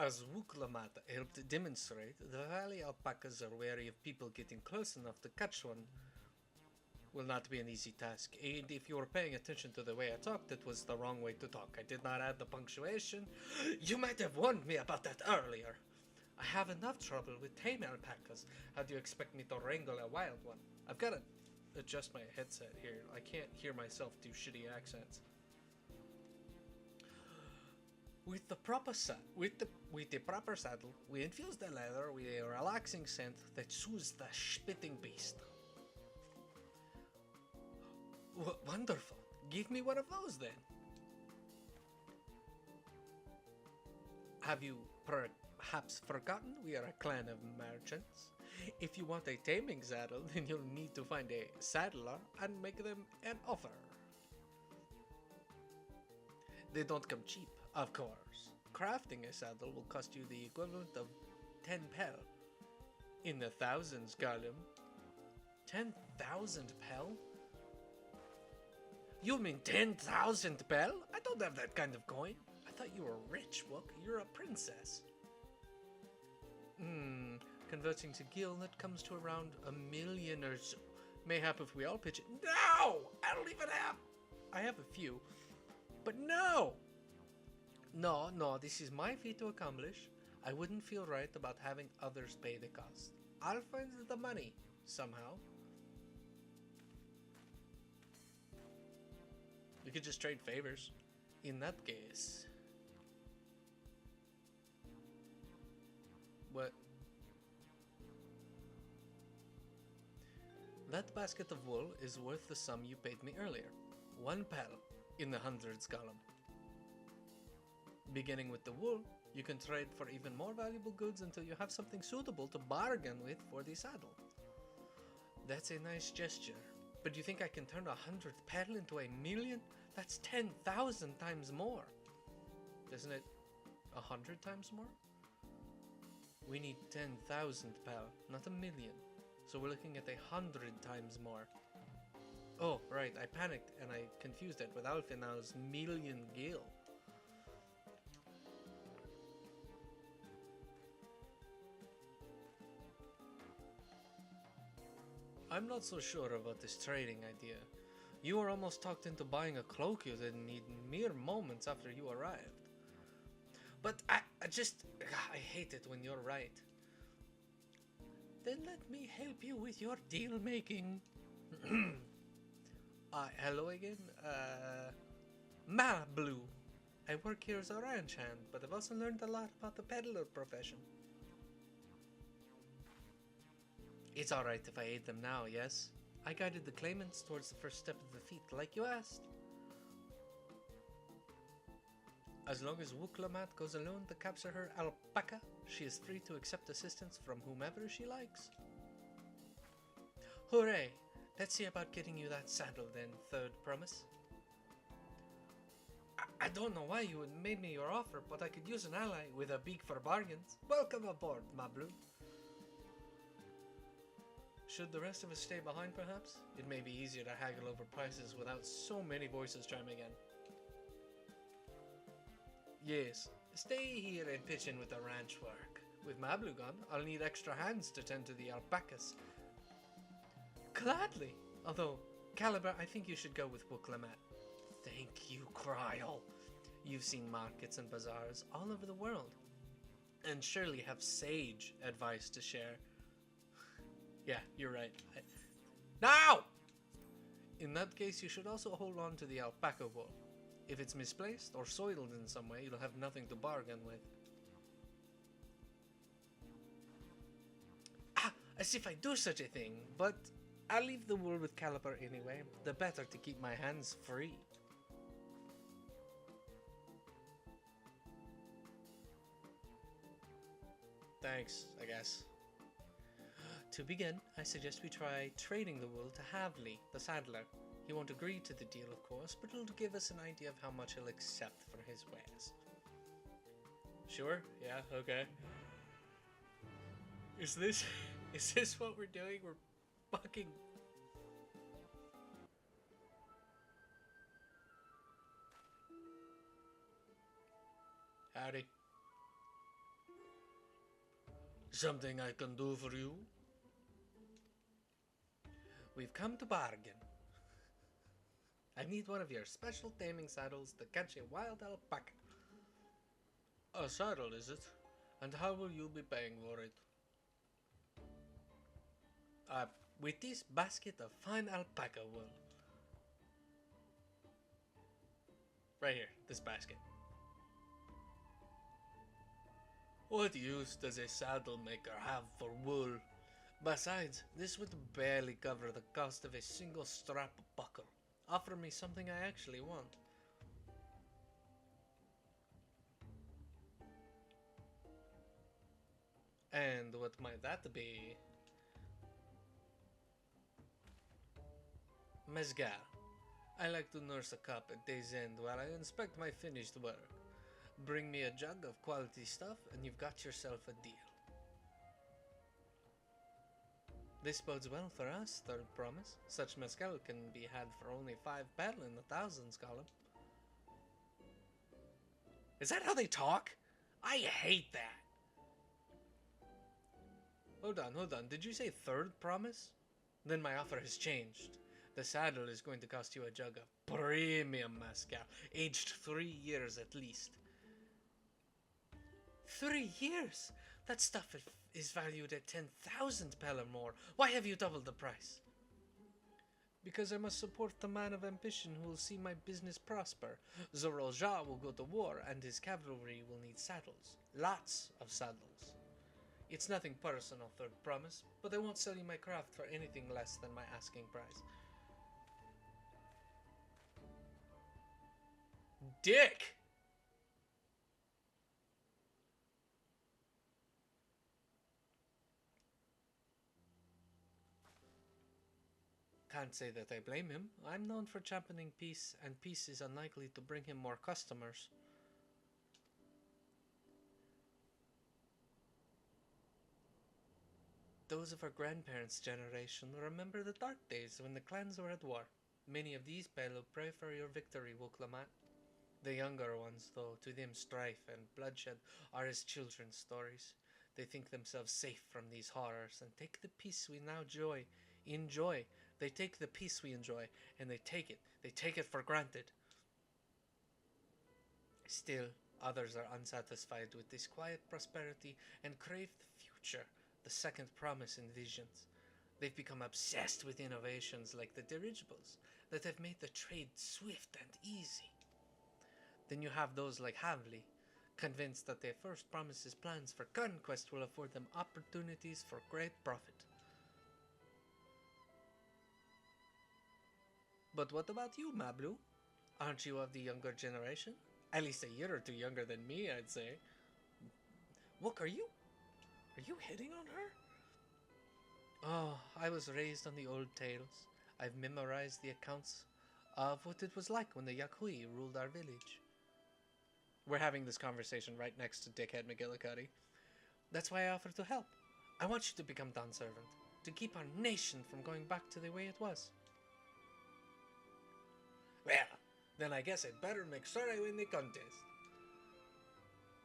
As Wuklamat helped demonstrate, the valley alpacas are wary of people getting close enough to catch one. Will not be an easy task, and if you were paying attention to the way I talked, it was the wrong way to talk. I did not add the punctuation. You might have warned me about that earlier. I have enough trouble with tame alpacas. How do you expect me to wrangle a wild one? I've got to adjust my headset here. I can't hear myself do shitty accents. With the proper saddle, we infuse the leather with a relaxing scent that soothes the spitting beast. Wonderful. Give me one of those then. Have you perhaps forgotten we are a clan of merchants? If you want a taming saddle, then you'll need to find a saddler and make them an offer. They don't come cheap, of course. Crafting a saddle will cost you the equivalent of 10 pel. In the thousands, Gollum. 10,000 pel? You mean 10,000 pel? I don't have that kind of coin. I thought you were rich, Wook. You're a princess. Converting to gil, that comes to around 1,000,000 or so. Mayhap if we all pitch it. No! I don't even have... I have a few. But no! No, this is my feat to accomplish. I wouldn't feel right about having others pay the cost. I'll find the money, somehow. We could just trade favors. In that case... What? That basket of wool is worth the sum you paid me earlier. 1 pel, in the hundreds column. Beginning with the wool, you can trade for even more valuable goods until you have something suitable to bargain with for the saddle. That's a nice gesture, but you think I can turn 100 pel into 1,000,000? That's 10,000 times more. Isn't it 100 times more? We need 10,000 pel, not 1,000,000. So we're looking at 100 times more. Oh, right, I panicked and I confused it with Alfinal's million gil. I'm not so sure about this trading idea. You were almost talked into buying a cloak you didn't need mere moments after you arrived. But I hate it when you're right. Then let me help you with your deal making. Hello again. Blue. I work here as a ranch hand, but I've also learned a lot about the peddler profession. It's alright if I aid them now, yes? I guided the claimants towards the first step of the feat, like you asked. As long as Wuklamat goes alone to capture her alpaca, she is free to accept assistance from whomever she likes. Hooray! Let's see about getting you that saddle then, third promise. I don't know why you would made me your offer, but I could use an ally with a beak for bargains. Welcome aboard, ma blue. Should the rest of us stay behind, perhaps? It may be easier to haggle over prices without so many voices chiming in. Yes, stay here and pitch in with the ranch work. With my blue gun, I'll need extra hands to tend to the alpacas. Gladly! Although, Caliber, I think you should go with Wuklamat. Thank you, Kryl. You've seen markets and bazaars all over the world, and surely have sage advice to share. Yeah, you're right. Now! In that case, you should also hold on to the alpaca wool. If it's misplaced or soiled in some way, you'll have nothing to bargain with. As if I do such a thing, but I'll leave the wool with Caliper anyway. The better to keep my hands free. Thanks, I guess. To begin, I suggest we try trading the wool to Havli, the saddler. He won't agree to the deal, of course, but it'll give us an idea of how much he'll accept for his wares. Sure? Yeah, okay. Is this what we're doing? We're fucking... Howdy. Something I can do for you? We've come to bargain. I need one of your special taming saddles to catch a wild alpaca. A saddle, is it? And how will you be paying for it? With this basket of fine alpaca wool. Right here, this basket. What use does a saddle maker have for wool? Besides, this would barely cover the cost of a single strap buckle. Offer me something I actually want. And what might that be? Mezcal. I like to nurse a cup at day's end while I inspect my finished work. Bring me a jug of quality stuff and you've got yourself a deal. This bodes well for us, Third Promise. Such mezcal can be had for only 5 petal in the thousands column. Is that how they talk? I hate that. Hold on. Did you say Third Promise? Then my offer has changed. The saddle is going to cost you a jug of premium mezcal, aged 3 years at least. 3 years? That stuff is valued at 10,000 pel or more. Why have you doubled the price? Because I must support the man of ambition who will see my business prosper. Zorolja will go to war and his cavalry will need saddles. Lots of saddles. It's nothing personal, Third Promise, but I won't sell you my craft for anything less than my asking price. Dick! Can't say that I blame him. I'm known for championing peace, and peace is unlikely to bring him more customers. Those of our grandparents' generation remember the dark days when the clans were at war. Many of these Pelo pray for your victory, Wuklamat. The younger ones, though, to them strife and bloodshed are as children's stories. They think themselves safe from these horrors and take the peace we now enjoy. They take the peace we enjoy, and they take it for granted. Still, others are unsatisfied with this quiet prosperity and crave the future the Second Promise envisions. They've become obsessed with innovations like the dirigibles that have made the trade swift and easy. Then you have those like Havli, convinced that their First Promise's plans for conquest will afford them opportunities for great profit. But what about you, Mablu? Aren't you of the younger generation? At least a year or two younger than me, I'd say. Look, are you hitting on her? Oh, I was raised on the old tales. I've memorized the accounts of what it was like when the Yakui ruled our village. We're having this conversation right next to Dickhead McGillicuddy. That's why I offered to help. I want you to become Dawn Servant, to keep our nation from going back to the way it was. Well, then I guess I'd better make sure I win the contest.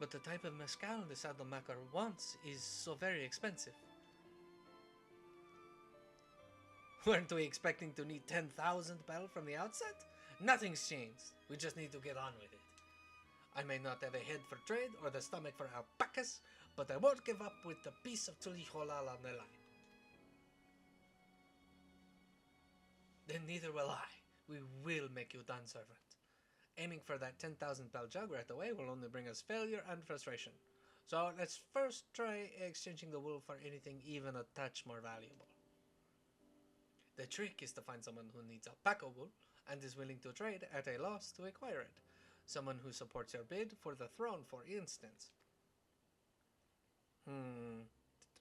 But the type of mezcal the saddlemaker wants is so very expensive. Weren't we expecting to need 10,000 pel from the outset? Nothing's changed. We just need to get on with it. I may not have a head for trade or the stomach for alpacas, but I won't give up with the piece of tuliholal on the line. Then neither will I. We will make you Dawn Servant. Aiming for that 10,000 pel jug right away will only bring us failure and frustration. So let's first try exchanging the wool for anything even a touch more valuable. The trick is to find someone who needs alpaca wool and is willing to trade at a loss to acquire it. Someone who supports your bid for the throne, for instance.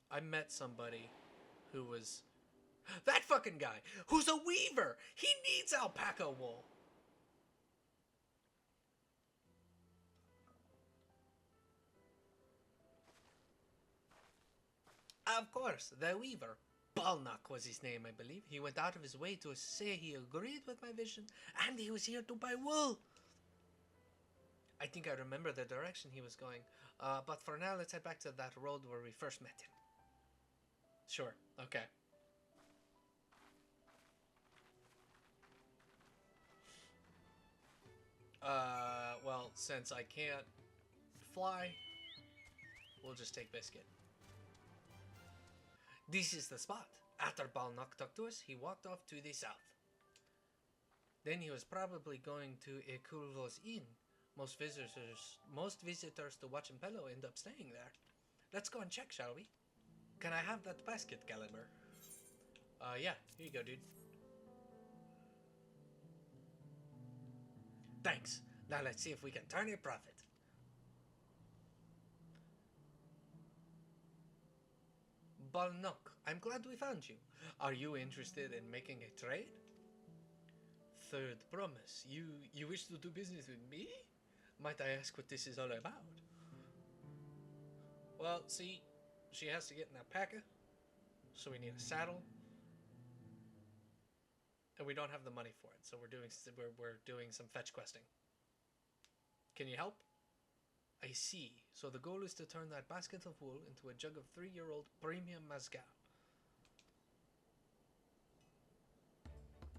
I met somebody who was... That fucking guy! Who's a weaver! He needs alpaca wool! Of course, the weaver. Balnak was his name, I believe. He went out of his way to say he agreed with my vision, and he was here to buy wool. I think I remember the direction he was going, but for now, let's head back to that road where we first met him. Sure. Okay. Well, since I can't fly, we'll just take Biscuit. This is the spot. After Balnock talked to us, he walked off to the south. Then he was probably going to Ekulvo's inn. Most visitors to Watchimpello end up staying there. Let's go and check, shall we? Can I have that basket, Caliber? Yeah, here you go, dude. Thanks. Now let's see if we can turn a profit. Balnock, I'm glad we found you. Are you interested in making a trade? Third promise. You wish to do business with me? Might I ask what this is all about? Well, see, she has to get an alpaca, so we need a saddle, and we don't have the money for it, so we're doing some fetch questing. Can you help? I see. So the goal is to turn that basket of wool into a jug of 3-year-old premium mezcal.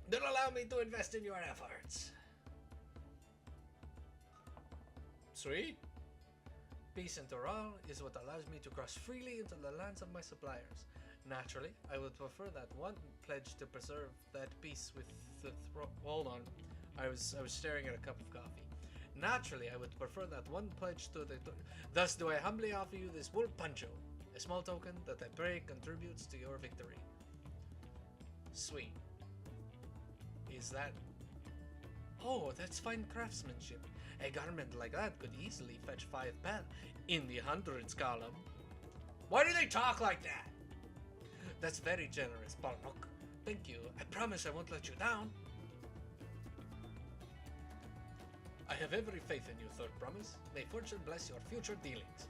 Then allow me to invest in your efforts. Sweet. Peace and Toral is what allows me to cross freely into the lands of my suppliers. Naturally, I would prefer that one pledge to preserve that peace with the hold on. I was staring at a cup of coffee. Naturally, I would prefer that one pledge to the... Thus do I humbly offer you this wool poncho, a small token that I pray contributes to your victory. Sweet. Is that... Oh, that's fine craftsmanship. A garment like that could easily fetch 5 pel in the hundreds column. Why do they talk like that? That's very generous, Balnock. Thank you. I promise I won't let you down. I have every faith in you, third promise. May fortune bless your future dealings.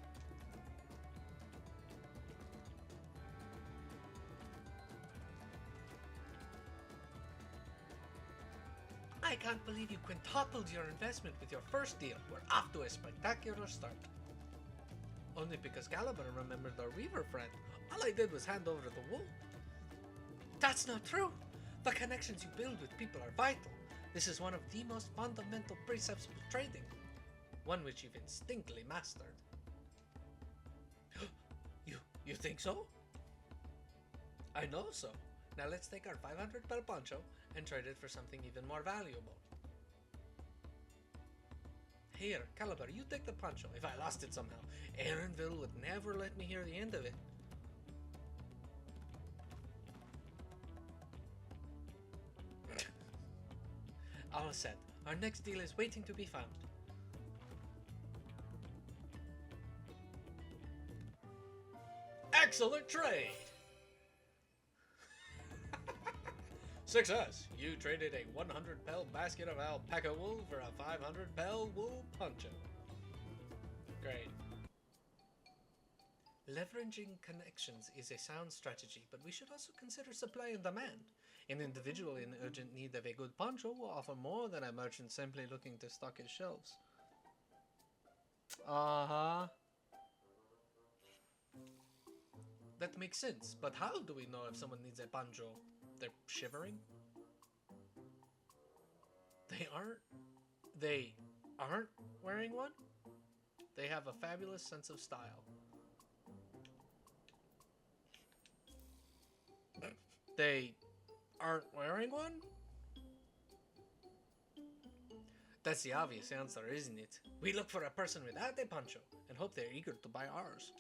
I can't believe you quintupled your investment with your first deal. We're off to a spectacular start. Only because Caliber remembered our weaver friend. All I did was hand over the wool. That's not true. The connections you build with people are vital. This is one of the most fundamental precepts of trading. One which you've instinctively mastered. You think so? I know so. Now let's take our 500 pel poncho and trade it for something even more valuable. Here, Caliber, you take the poncho. If I lost it somehow, Aaronville would never let me hear the end of it. All set. Our next deal is waiting to be found. Excellent trade! Success! You traded a 100 pel basket of alpaca wool for a 500 pel wool poncho. Great. Leveraging connections is a sound strategy, but we should also consider supply and demand. An individual in urgent need of a good poncho will offer more than a merchant simply looking to stock his shelves. Uh-huh. That makes sense, but how do we know if someone needs a poncho? They're shivering? They aren't wearing one? They have a fabulous sense of style. They aren't wearing one? That's the obvious answer, isn't it? We look for a person without a poncho and hope they're eager to buy ours.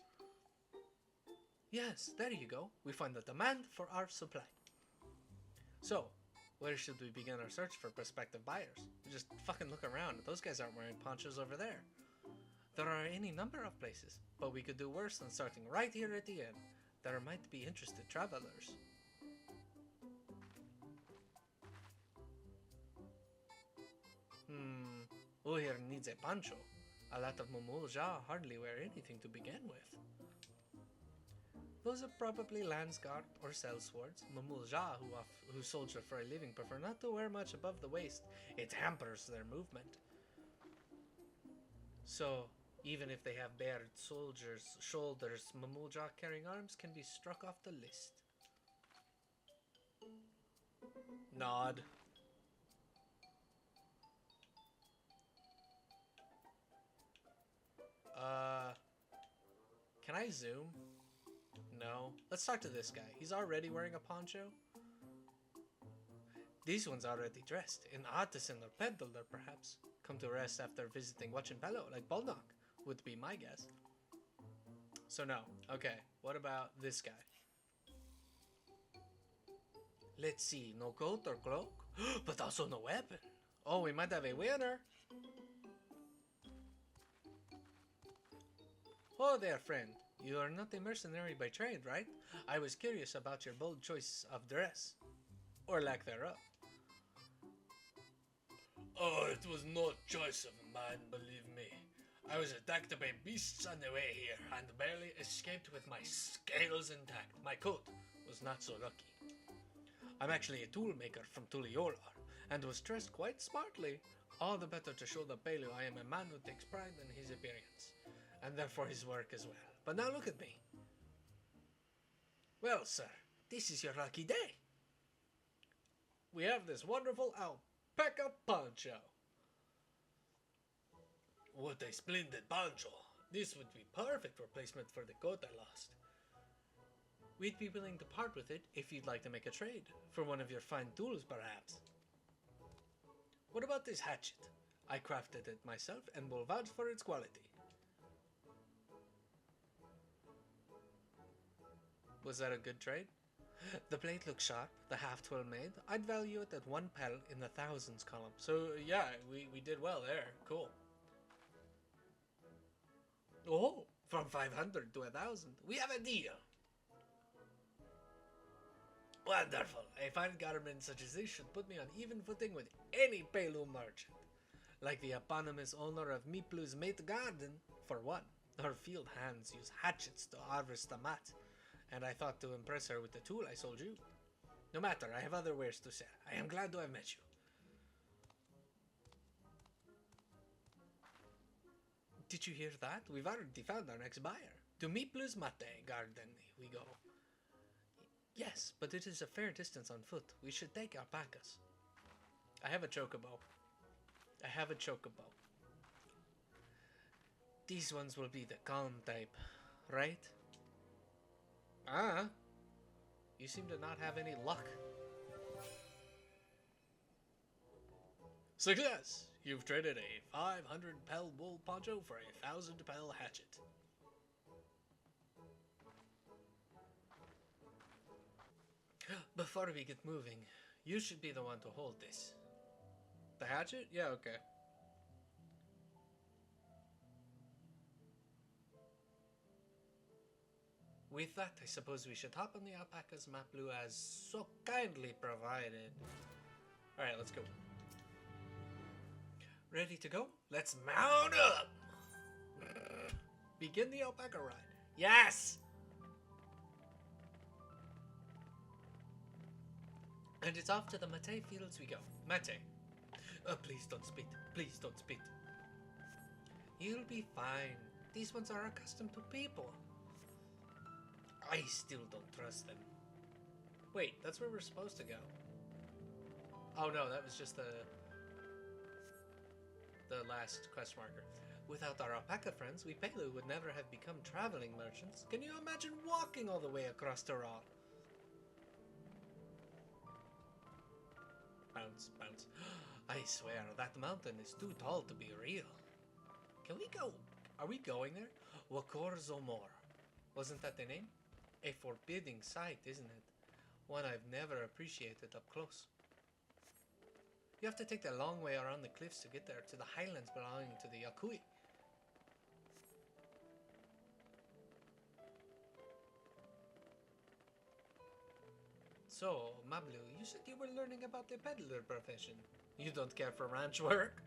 Yes, there you go. We find the demand for our supply. So, where should we begin our search for prospective buyers? Just fucking look around. Those guys aren't wearing ponchos over there. There are any number of places, but we could do worse than starting right here at the inn. There might be interested travelers. Who here needs a poncho? A lot of Mumulja hardly wear anything to begin with. Those are probably Landsguard or sellswords. Mumulja, who soldier for a living, prefer not to wear much above the waist. It hampers their movement. So, Even if they have bared shoulders, Mamuljak carrying arms can be struck off the list. Nod. Can I zoom? No. Let's talk to this guy. He's already wearing a poncho. These ones already dressed. An artisan or peddler, perhaps. Come to rest after visiting Wachinpelo, like Bolnock, would be my guess. So no. Okay, what about this guy? Let's see, no coat or cloak, but also no weapon. Oh, we might have a winner. Oh there, friend. You are not a mercenary by trade, right? I was curious about your bold choice of dress. Or lack thereof. Oh, it was no choice of mine, believe me. I was attacked by beasts on the way here, and barely escaped with my scales intact. My coat was not so lucky. I'm actually a tool maker from Tuliolar, and was dressed quite smartly. All the better to show the Belu I am a man who takes pride in his appearance, and therefore his work as well. But now look at me. Well, sir, this is your lucky day. We have this wonderful alpaca poncho. What a splendid poncho. This would be perfect replacement for the coat I lost. We'd be willing to part with it if you'd like to make a trade, for one of your fine tools perhaps. What about this hatchet? I crafted it myself and will vouch for its quality. Was that a good trade? The blade looks sharp, the haft well made. I'd value it at 1 pel in the thousands column. So yeah, we did well there. Cool. Oh, from 500 to 1,000. We have a deal. Wonderful. A fine garment such as this should put me on even footing with any Pelu merchant. Like the eponymous owner of Miplu's mate garden, for one. Her field hands use hatchets to harvest the mat, and I thought to impress her with the tool I sold you. No matter, I have other wares to sell. I am glad to have met you. Did you hear that? We've already found our next buyer. To Miplu's mate garden we go. Yes, but it is a fair distance on foot. We should take alpacas. I have a chocobo. These ones will be the calm type, right? You seem to not have any luck. Success! You've traded a 500 pel wool poncho for a 1,000 pel hatchet. Before we get moving, you should be the one to hold this. The hatchet? Yeah, okay. With that, I suppose we should hop on the alpaca's map blue as so kindly provided. Alright, let's go. Ready to go? Let's mount up! Begin the alpaca ride. Yes! And it's off to the mate fields we go. Mate. Please don't spit. Please don't spit. You'll be fine. These ones are accustomed to people. I still don't trust them. Wait, that's where we're supposed to go. Oh no, that was just the last quest marker. Without our alpaca friends, we Pelu would never have become traveling merchants. Can you imagine walking all the way across Tyrol? Bounce, bounce. I swear, that mountain is too tall to be real. Can we go? Are we going there? Wakor Zomor. Wasn't that the name? A forbidding sight, isn't it? One I've never appreciated up close. You have to take the long way around the cliffs to get there, to the highlands belonging to the Yakui. So, Mablu, you said you were learning about the peddler profession. You don't care for ranch work?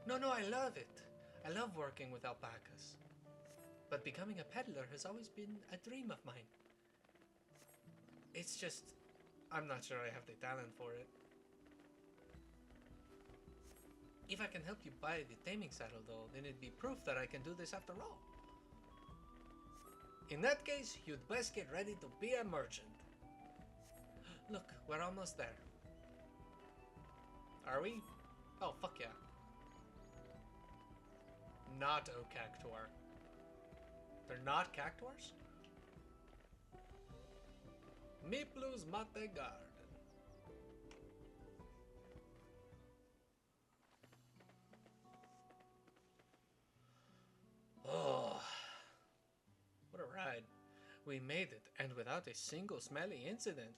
No, I love it. I love working with alpacas. But becoming a peddler has always been a dream of mine. It's just, I'm not sure I have the talent for it. If I can help you buy the taming saddle though, then it'd be proof that I can do this after all. In that case, you'd best get ready to be a merchant. Look, we're almost there. Are we? Oh, fuck yeah. Not a cactuar. They're not cactuars? Miplu's Mate Garden. Oh, what a ride. We made it, and without a single smelly incident.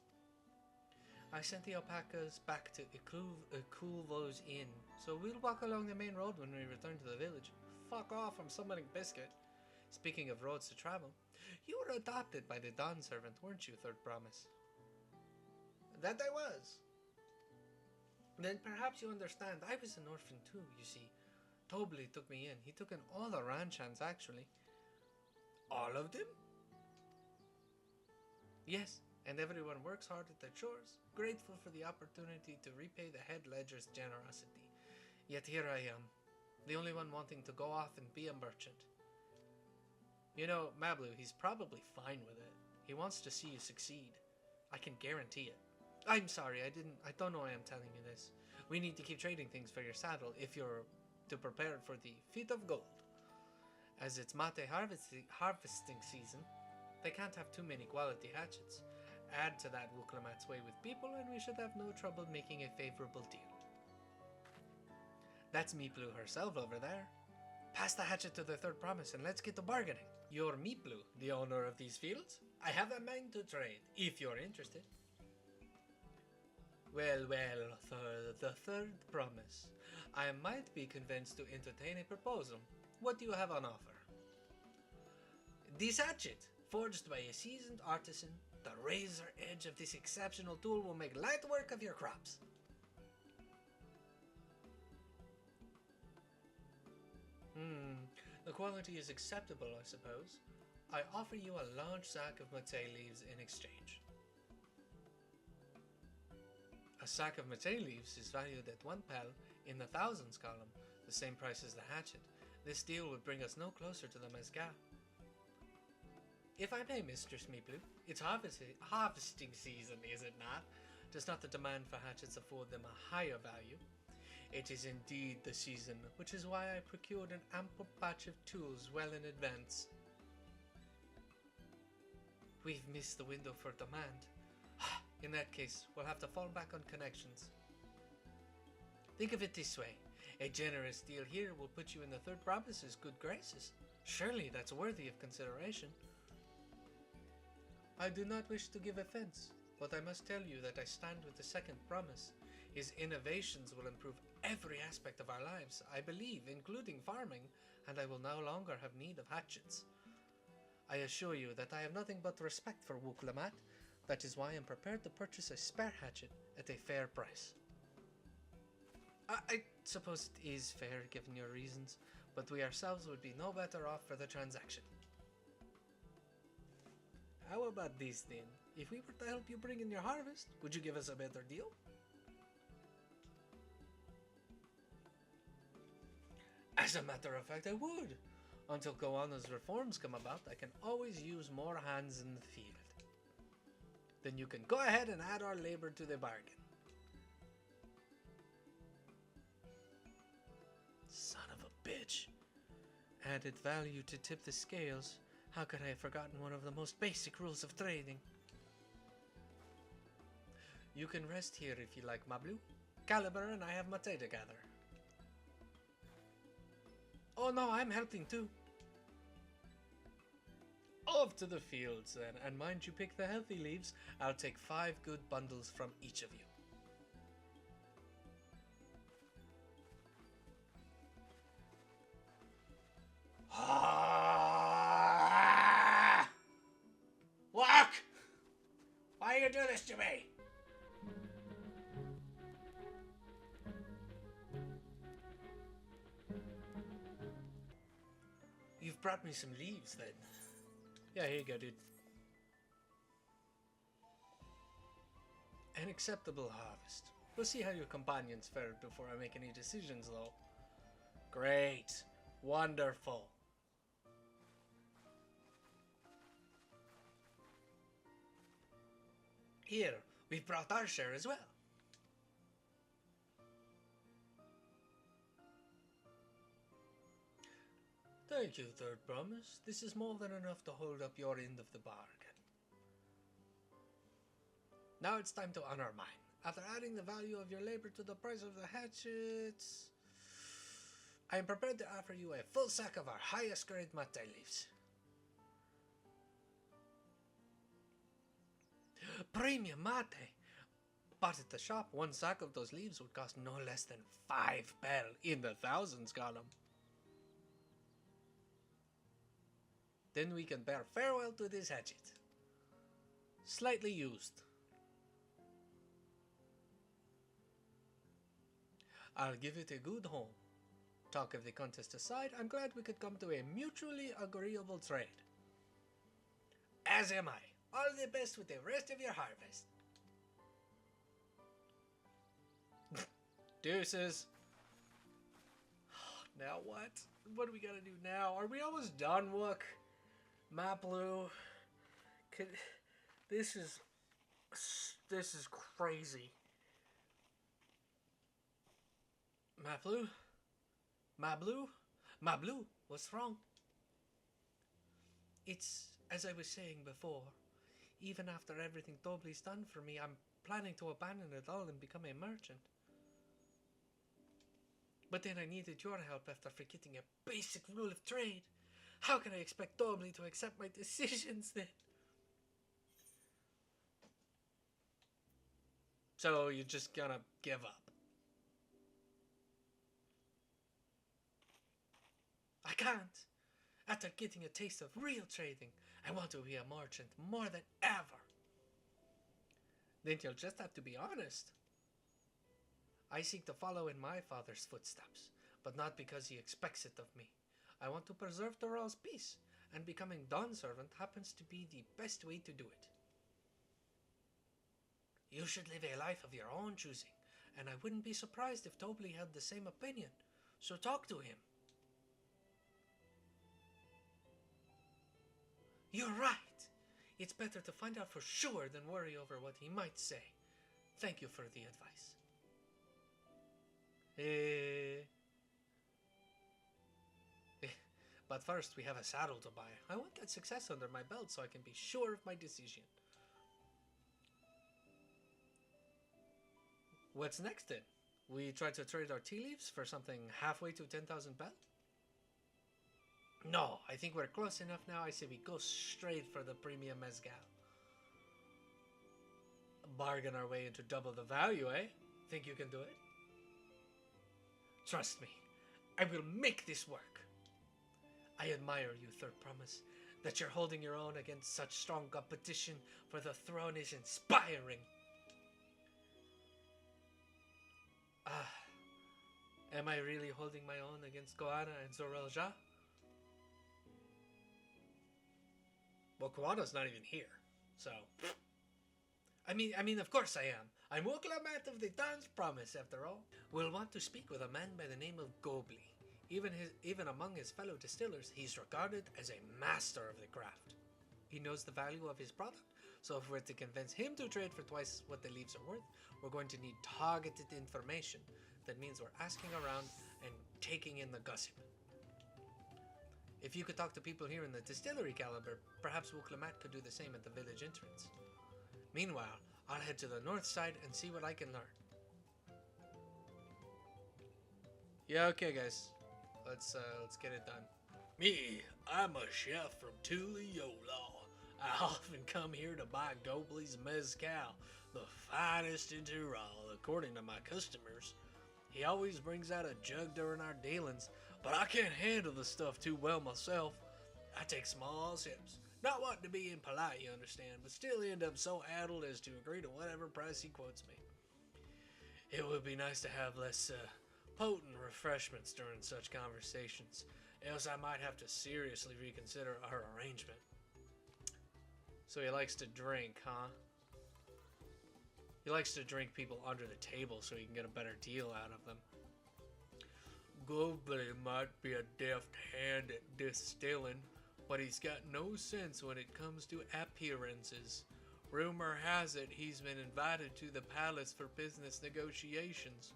I sent the alpacas back to Ikulvo's inn, so we'll walk along the main road when we return to the village. Fuck off, I'm summoning Biscuit. Speaking of roads to travel, you were adopted by the Dawn servant, weren't you, Third Promise? That I was. Then perhaps you understand, I was an orphan too, you see. Tobli took me in. He took in all the Ranchans, actually. All of them? Yes, and everyone works hard at their chores, grateful for the opportunity to repay the head ledger's generosity. Yet here I am, the only one wanting to go off and be a merchant. You know, Mablu, he's probably fine with it. He wants to see you succeed. I can guarantee it. I'm sorry, I don't know why I'm telling you this. We need to keep trading things for your saddle if you're to prepare for the Feet of Gold. As it's mate harvesting season, they can't have too many quality hatchets. Add to that Wuklamat's way with people and we should have no trouble making a favorable deal. That's Miplu herself over there. Pass the hatchet to the Third Promise and let's get to bargaining. You're Miplu, the owner of these fields? I have a mind to trade, if you're interested. Well, for the Third Promise, I might be convinced to entertain a proposal. What do you have on offer? This hatchet, forged by a seasoned artisan, the razor edge of this exceptional tool will make light work of your crops. The quality is acceptable, I suppose. I offer you a large sack of mate leaves in exchange. A sack of mate leaves is valued at 1 pel in the thousands column, the same price as the hatchet. This deal would bring us no closer to the mezcal. If I may, Mistress Miplu, it's harvesting season, is it not? Does not the demand for hatchets afford them a higher value? It is indeed the season, which is why I procured an ample batch of tools well in advance. We've missed the window for demand. In that case, we'll have to fall back on connections. Think of it this way. A generous deal here will put you in the Third Promise's good graces. Surely that's worthy of consideration. I do not wish to give offense, but I must tell you that I stand with the Second Promise. His innovations will improve every aspect of our lives, I believe, including farming, and I will no longer have need of hatchets. I assure you that I have nothing but respect for Wuklamat. That is why I am prepared to purchase a spare hatchet at a fair price. I suppose it is fair given your reasons, but we ourselves would be no better off for the transaction. How about this then? If we were to help you bring in your harvest, would you give us a better deal? As a matter of fact, I would. Until Goanna's reforms come about, I can always use more hands in the field. Then you can go ahead and add our labor to the bargain. Son of a bitch. Added value to tip the scales. How could I have forgotten one of the most basic rules of trading? You can rest here if you like, Mablu. Caliber and I have mate to gather. Oh no, I'm helping too. Off to the fields then, and mind you pick the healthy leaves. I'll take 5 good bundles from each of you. Walk! Why you do this to me? You've brought me some leaves then. Yeah, here you go, dude. An acceptable harvest. We'll see how your companions fared before I make any decisions, though. Great. Wonderful. Here, we've brought our share as well. Thank you, Third Promise. This is more than enough to hold up your end of the bargain. Now it's time to honor mine. After adding the value of your labor to the price of the hatchets, I am prepared to offer you a full sack of our highest grade mate leaves. Premium mate! But at the shop, one sack of those leaves would cost no less than 5 perl in the thousands column. Then we can bear farewell to this hatchet. Slightly used. I'll give it a good home. Talk of the contest aside, I'm glad we could come to a mutually agreeable trade. As am I. All the best with the rest of your harvest. Deuces. Now what? What do we gotta do now? Are we almost done, Wook? Maplu. This is crazy. Maplu? Mablu, what's wrong? It's, as I was saying before, even after everything Dobley's done for me, I'm planning to abandon it all and become a merchant. But then I needed your help after forgetting a basic rule of trade. How can I expect Dobley to accept my decisions then? So you're just gonna give up? I can't. After getting a taste of real trading, I want to be a merchant more than ever. Then you'll just have to be honest. I seek to follow in my father's footsteps, but not because he expects it of me. I want to preserve the Royal's peace, and becoming Dawn Servant happens to be the best way to do it. You should live a life of your own choosing, and I wouldn't be surprised if Dobley had the same opinion, so talk to him. You're right. It's better to find out for sure than worry over what he might say. Thank you for the advice. But first we have a saddle to buy. I want that success under my belt so I can be sure of my decision. What's next then? We try to trade our tea leaves for something halfway to 10,000 bell? No, I think we're close enough now. I say we go straight for the premium mezcal. Bargain our way into double the value, eh? Think you can do it? Trust me, I will make this work. I admire you, Third Promise. That you're holding your own against such strong competition for the throne is inspiring. Am I really holding my own against Goanna and Zorelja? Well, Goanna's not even here, so... I mean, of course I am. I'm Woklamat of the Dawn's Promise, after all. We'll want to speak with a man by the name of Gobley. Even among his fellow distillers, he's regarded as a master of the craft. He knows the value of his product, so if we're to convince him to trade for twice what the leaves are worth, we're going to need targeted information. That means we're asking around and taking in the gossip. If you could talk to people here in the distillery caliber, perhaps Woklamat could do the same at the village entrance. Meanwhile, I'll head to the north side and see what I can learn. Yeah, okay guys. Let's get it done. Me, I'm a chef from Tuliyola. I often come here to buy Dobley's mezcal, the finest in Tyrol, according to my customers. He always brings out a jug during our dealings, but I can't handle the stuff too well myself. I take small sips, not wanting to be impolite, you understand, but still end up so addled as to agree to whatever price he quotes me. It would be nice to have less potent refreshments during such conversations, else I might have to seriously reconsider our arrangement. So he likes to drink, huh? He likes to drink people under the table so he can get a better deal out of them. Gobley might be a deft hand at distilling, but he's got no sense when it comes to appearances. Rumor has it he's been invited to the palace for business negotiations.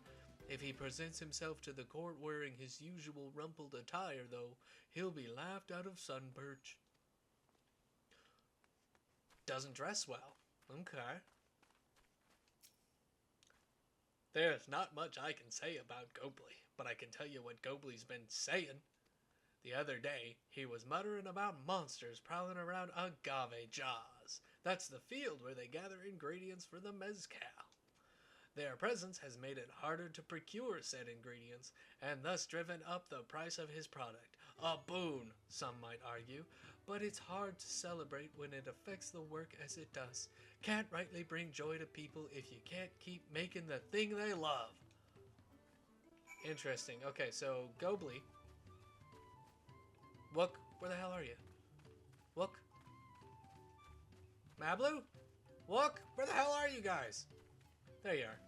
If he presents himself to the court wearing his usual rumpled attire, though, he'll be laughed out of Sunperch. Doesn't dress well. Okay. There's not much I can say about Gobley, but I can tell you what Gobley's been saying. The other day, he was muttering about monsters prowling around Agave Jaws. That's the field where they gather ingredients for the mezcal. Their presence has made it harder to procure said ingredients, and thus driven up the price of his product. A boon, some might argue, but it's hard to celebrate when it affects the work as it does. Can't rightly bring joy to people if you can't keep making the thing they love. Interesting. Okay, so Gobley. Wook, where the hell are you? Wook? Mablu? Wook, where the hell are you guys? There you are.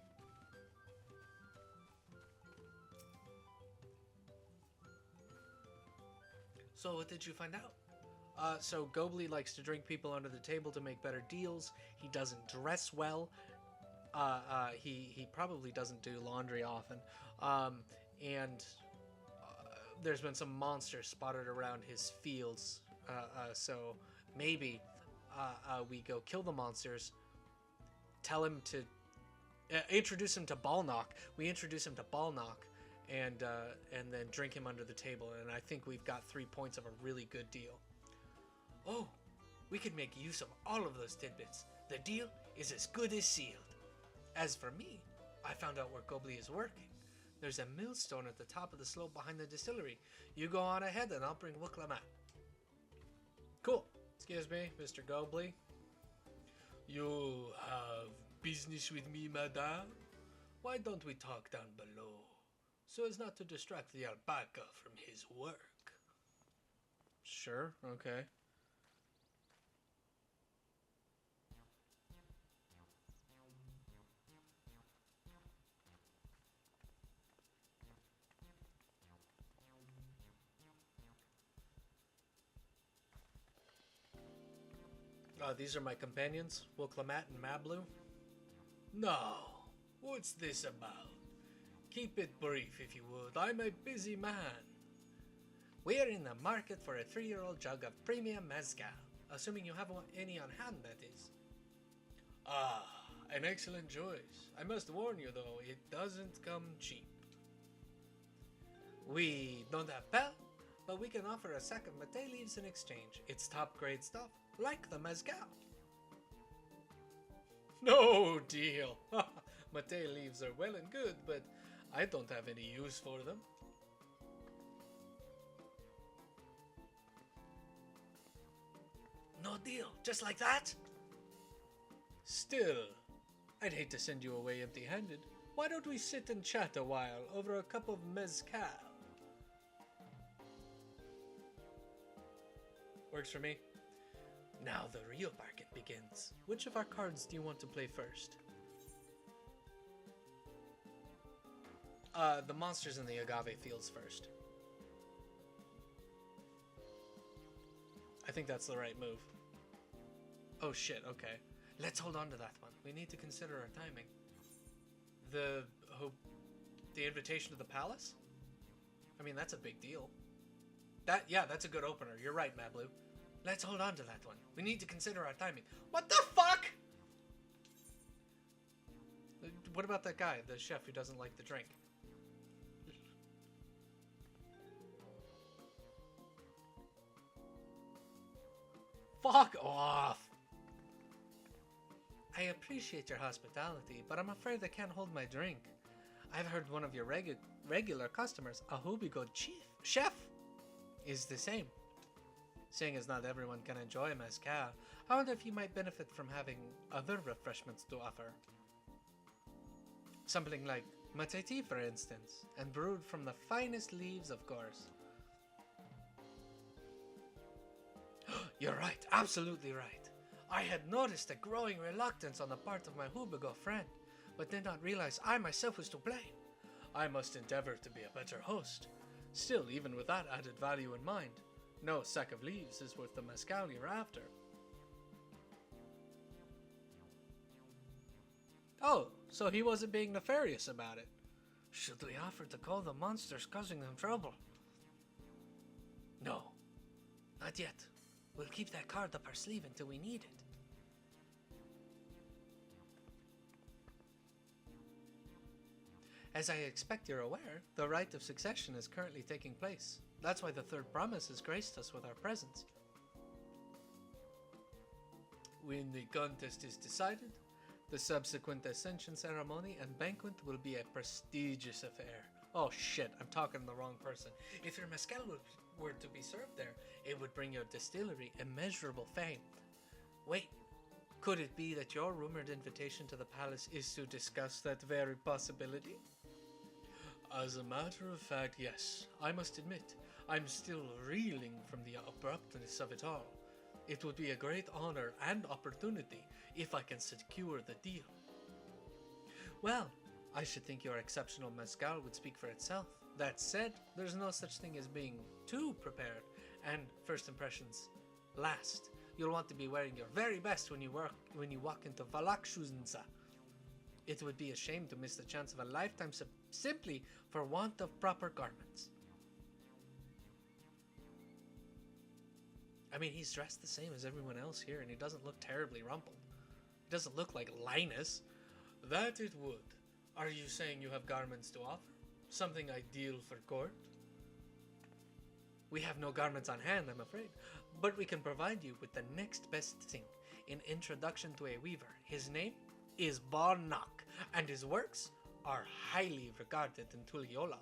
So what did you find out? So Gobley likes to drink people under the table to make better deals. He doesn't dress well. He probably doesn't do laundry often. And there's been some monsters spotted around his fields. So maybe we go kill the monsters. Tell him to introduce him to Ballknock. We introduce him to Ballknock, and then drink him under the table. And I think we've got 3 points of a really good deal. Oh, we can make use of all of those tidbits. The deal is as good as sealed. As for me, I found out where Gobley is working. There's a millstone at the top of the slope behind the distillery. You go on ahead and I'll bring Wooklamat. Cool. Excuse me, Mr. Gobley. You have business with me, madame? Why don't we talk down below, so as not to distract the alpaca from his work? Sure, okay. These are my companions, Wooklamat and Mablu. No, what's this about? Keep it brief, if you would. I'm a busy man. We're in the market for a 3-year-old jug of premium mezcal, assuming you have any on hand, that is. Ah, an excellent choice. I must warn you, though, it doesn't come cheap. We don't have Pel, but we can offer a sack of mate leaves in exchange. It's top-grade stuff, like the mezcal. No deal. Mate leaves are well and good, but I don't have any use for them. No deal, just like that? Still, I'd hate to send you away empty-handed. Why don't we sit and chat a while over a cup of mezcal? Works for me. Now the real bargain begins. Which of our cards do you want to play first? The monsters in the agave fields first. I think that's the right move. Oh shit, okay. Let's hold on to that one. We need to consider our timing. The invitation to the palace? I mean, that's a big deal. That's a good opener. You're right, Mablu. Let's hold on to that one. We need to consider our timing. What the fuck? What about that guy, the chef who doesn't like the drink? Fuck off! I appreciate your hospitality, but I'm afraid I can't hold my drink. I've heard one of your regular customers, a Hubigo chef, is the same. Seeing as not everyone can enjoy mezcal, I wonder if you might benefit from having other refreshments to offer. Something like mate tea, for instance, and brewed from the finest leaves, of course. You're right, absolutely right. I had noticed a growing reluctance on the part of my Hubigo friend, but did not realize I myself was to blame. I must endeavor to be a better host. Still, even with that added value in mind, no sack of leaves is worth the mezcal you're after. Oh, so he wasn't being nefarious about it. Should we offer to call the monsters causing them trouble? No, not yet. We'll keep that card up our sleeve until we need it. As I expect you're aware, the rite of succession is currently taking place. That's why the third promise has graced us with our presence. When the contest is decided, the subsequent ascension ceremony and banquet will be a prestigious affair. Oh shit, I'm talking to the wrong person. If your mezcal were to be served there, it would bring your distillery immeasurable fame. Wait, could it be that your rumored invitation to the palace is to discuss that very possibility? As a matter of fact, yes. I must admit, I'm still reeling from the abruptness of it all. It would be a great honor and opportunity if I can secure the deal. Well, I should think your exceptional mezcal would speak for itself. That said, there's no such thing as being too prepared, and first impressions last. You'll want to be wearing your very best when you walk into Valakshuzunsa. It would be a shame to miss the chance of a lifetime simply for want of proper garments. I mean, he's dressed the same as everyone else here, and he doesn't look terribly rumpled. He doesn't look like Linus. That it would. Are you saying you have garments to offer? Something ideal for court? We have no garments on hand, I'm afraid, but we can provide you with the next best thing, an introduction to a weaver. His name is Barnak, and his works are highly regarded in Tuliolal.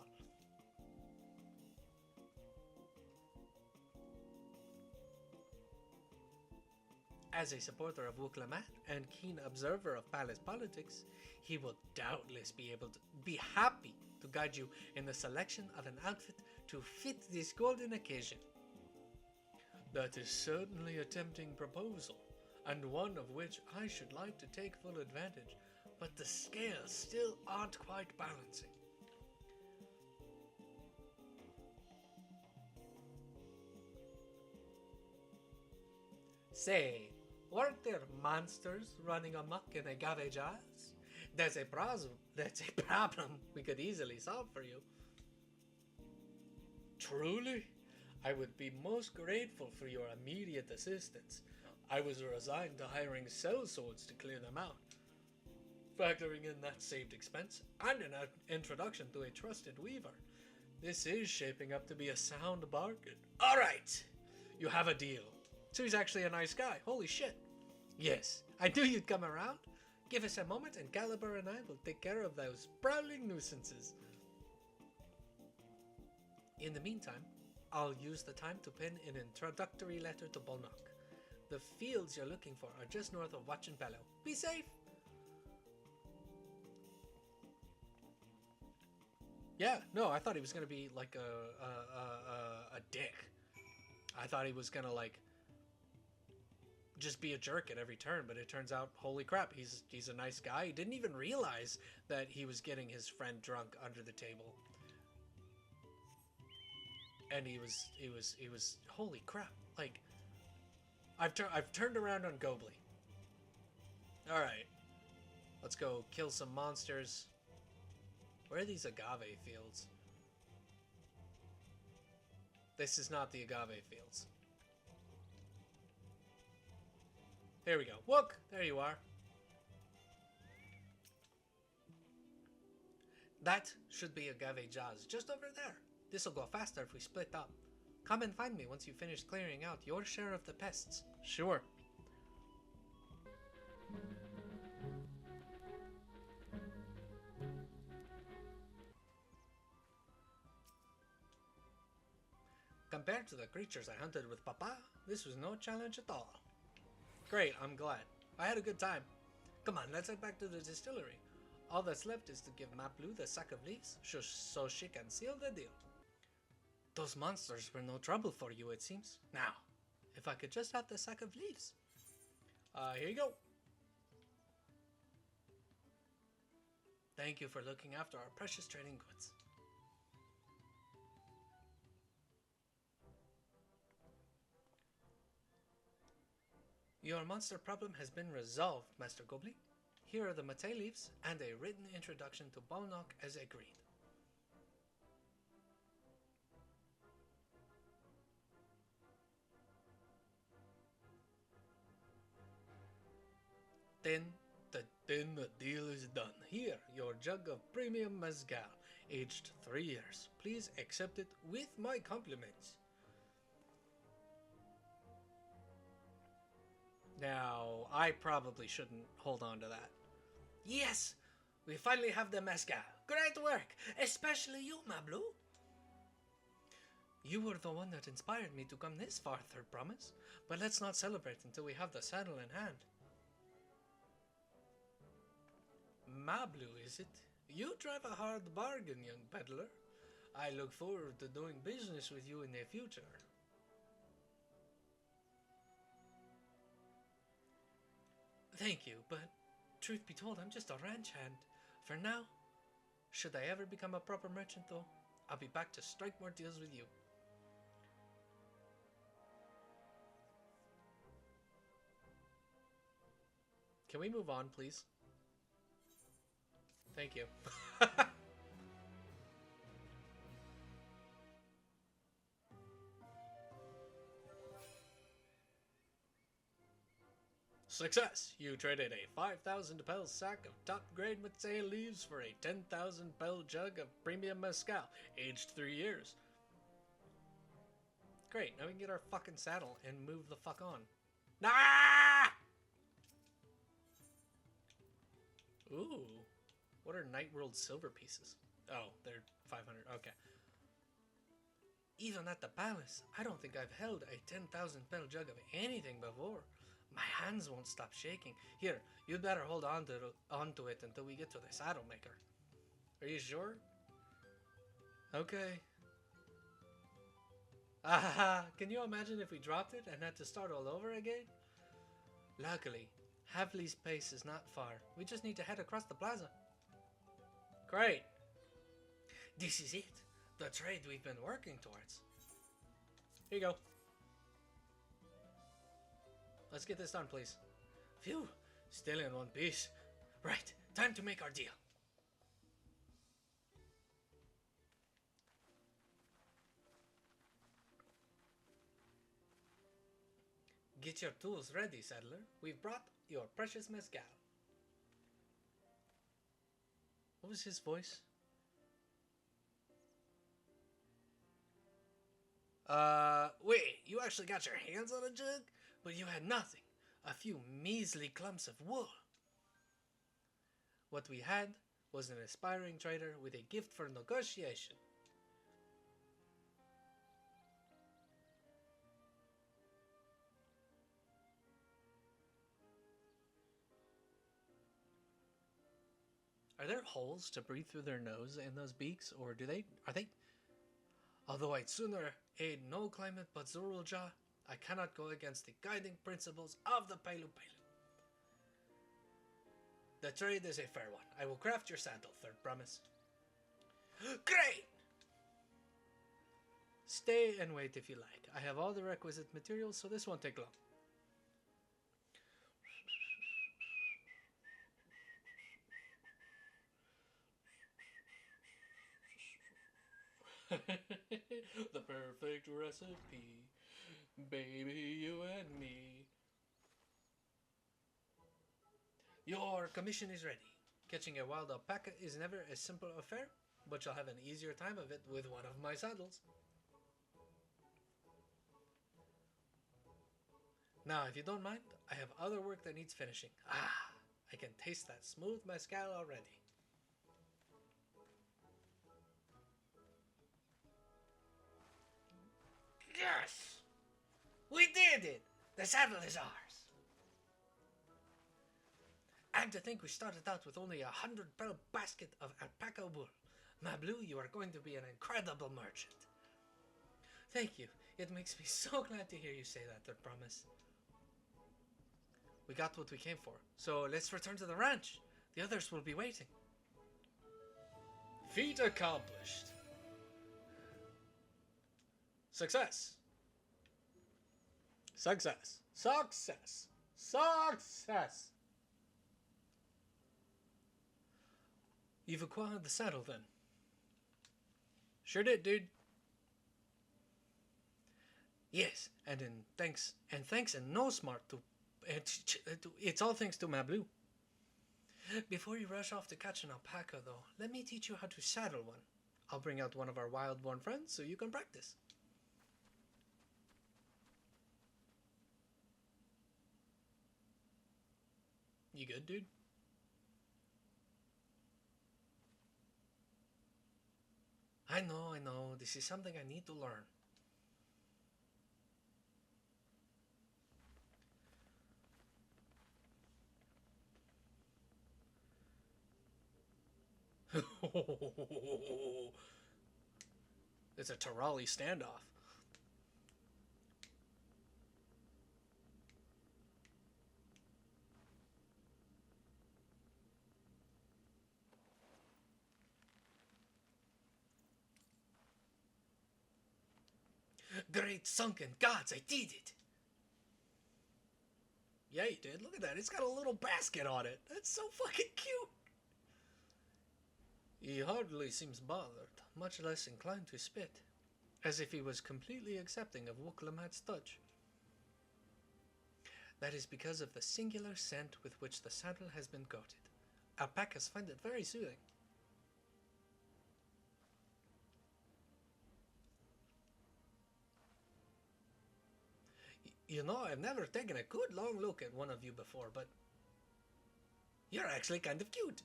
As a supporter of Wuklamat and keen observer of palace politics, he will doubtless be happy to guide you in the selection of an outfit to fit this golden occasion. That is certainly a tempting proposal, and one of which I should like to take full advantage, but the scales still aren't quite balancing. Say, weren't there monsters running amok in agave jars? That's a problem we could easily solve for you. Truly? I would be most grateful for your immediate assistance. I was resigned to hiring sellswords to clear them out. Factoring in that saved expense and an introduction to a trusted weaver, this is shaping up to be a sound bargain. Alright, you have a deal. So he's actually a nice guy. Holy shit. Yes, I knew you'd come around. Give us a moment and Caliber and I will take care of those prowling nuisances. In the meantime, I'll use the time to pen an introductory letter to Bolnok. The fields you're looking for are just north of Wachenpello. Be safe! Yeah, no, I thought he was gonna be like a dick. I thought he was gonna like just be a jerk at every turn, but it turns out, holy crap, he's a nice guy. He didn't even realize that he was getting his friend drunk under the table. And he was holy crap. Like, I've turned around on Gobly. Alright. Let's go kill some monsters. Where are these agave fields? This is not the agave fields. There we go. Look! There you are. That should be agave jars just over there. This'll go faster if we split up. Come and find me once you finish clearing out your share of the pests. Sure. Compared to the creatures I hunted with Papa, this was no challenge at all. Great, I'm glad. I had a good time. Come on, let's head back to the distillery. All that's left is to give Maplu the sack of leaves so she can seal the deal. Those monsters were no trouble for you, it seems. Now, if I could just have the sack of leaves. Here you go. Thank you for looking after our precious trading goods. Your monster problem has been resolved, Master Goblin. Here are the mate leaves and a written introduction to Balnock as agreed. Then the deal is done. Here, your jug of premium mezcal, aged 3 years. Please accept it with my compliments. Now, I probably shouldn't hold on to that. Yes! We finally have the mezcal. Great work! Especially you, Mablu. You were the one that inspired me to come this far, Third Promise. But let's not celebrate until we have the saddle in hand. Mablu, is it? You drive a hard bargain, young peddler. I look forward to doing business with you in the future. Thank you, but truth be told, I'm just a ranch hand. For now, should I ever become a proper merchant though, I'll be back to strike more deals with you. Can we move on, please? Thank you. Success! You traded a 5,000 pel sack of top-grade Matse leaves for a 10,000 pel jug of premium mezcal, aged 3 years. Great, now we can get our fucking saddle and move the fuck on. Ah! Ooh. What are Night World silver pieces? Oh, they're 500. Okay. Even at the palace, I don't think I've held a 10,000 pel jug of anything before. My hands won't stop shaking. Here, you'd better hold on to it until we get to the saddle maker. Are you sure? Okay. Ah, can you imagine if we dropped it and had to start all over again? Luckily, Havley's pace is not far. We just need to head across the plaza. Great. This is it. The trade we've been working towards. Here you go. Let's get this done, please. Phew. Still in one piece. Right. Time to make our deal. Get your tools ready, saddler. We've brought your precious mezcal. What was his voice? Wait, you actually got your hands on a jug? But you had nothing. A few measly clumps of wool. What we had was an aspiring trader with a gift for negotiation. Are there holes to breathe through their nose in those beaks, or are they? Although I'd sooner aid no climate but Zorulja, I cannot go against the guiding principles of the Pailu Pailu. The trade is a fair one. I will craft your saddle, Third Promise. Great! Stay and wait if you like. I have all the requisite materials, so this won't take long. The perfect recipe. Baby, you and me. Your commission is ready. Catching a wild alpaca is never a simple affair, but you'll have an easier time of it with one of my saddles. Now, if you don't mind, I have other work that needs finishing. Ah, I can taste that smooth mezcal already. Yes! We did it! The saddle is ours! And to think we started out with only 100-pel basket of alpaca wool. Mablu, you are going to be an incredible merchant. Thank you. It makes me so glad to hear you say that, Third Promise. We got what we came for. So let's return to the ranch. The others will be waiting. Feat accomplished. Success. Success. Success. Success. You've acquired the saddle then? Sure did, dude. Yes, and thanks and no smart to it's all thanks to Mablu. Before you rush off to catch an alpaca, though, let me teach you how to saddle one. I'll bring out one of our wild-born friends so you can practice. You good, dude? I know. This is something I need to learn. It's a Tarali standoff. Great sunken gods, I did it! Yeah, you did. Look at that. It's got a little basket on it. That's so fucking cute. He hardly seems bothered, much less inclined to spit, as if he was completely accepting of Wukalamat's touch. That is because of the singular scent with which the saddle has been coated. Alpacas find it very soothing. You know, I've never taken a good long look at one of you before, but you're actually kind of cute.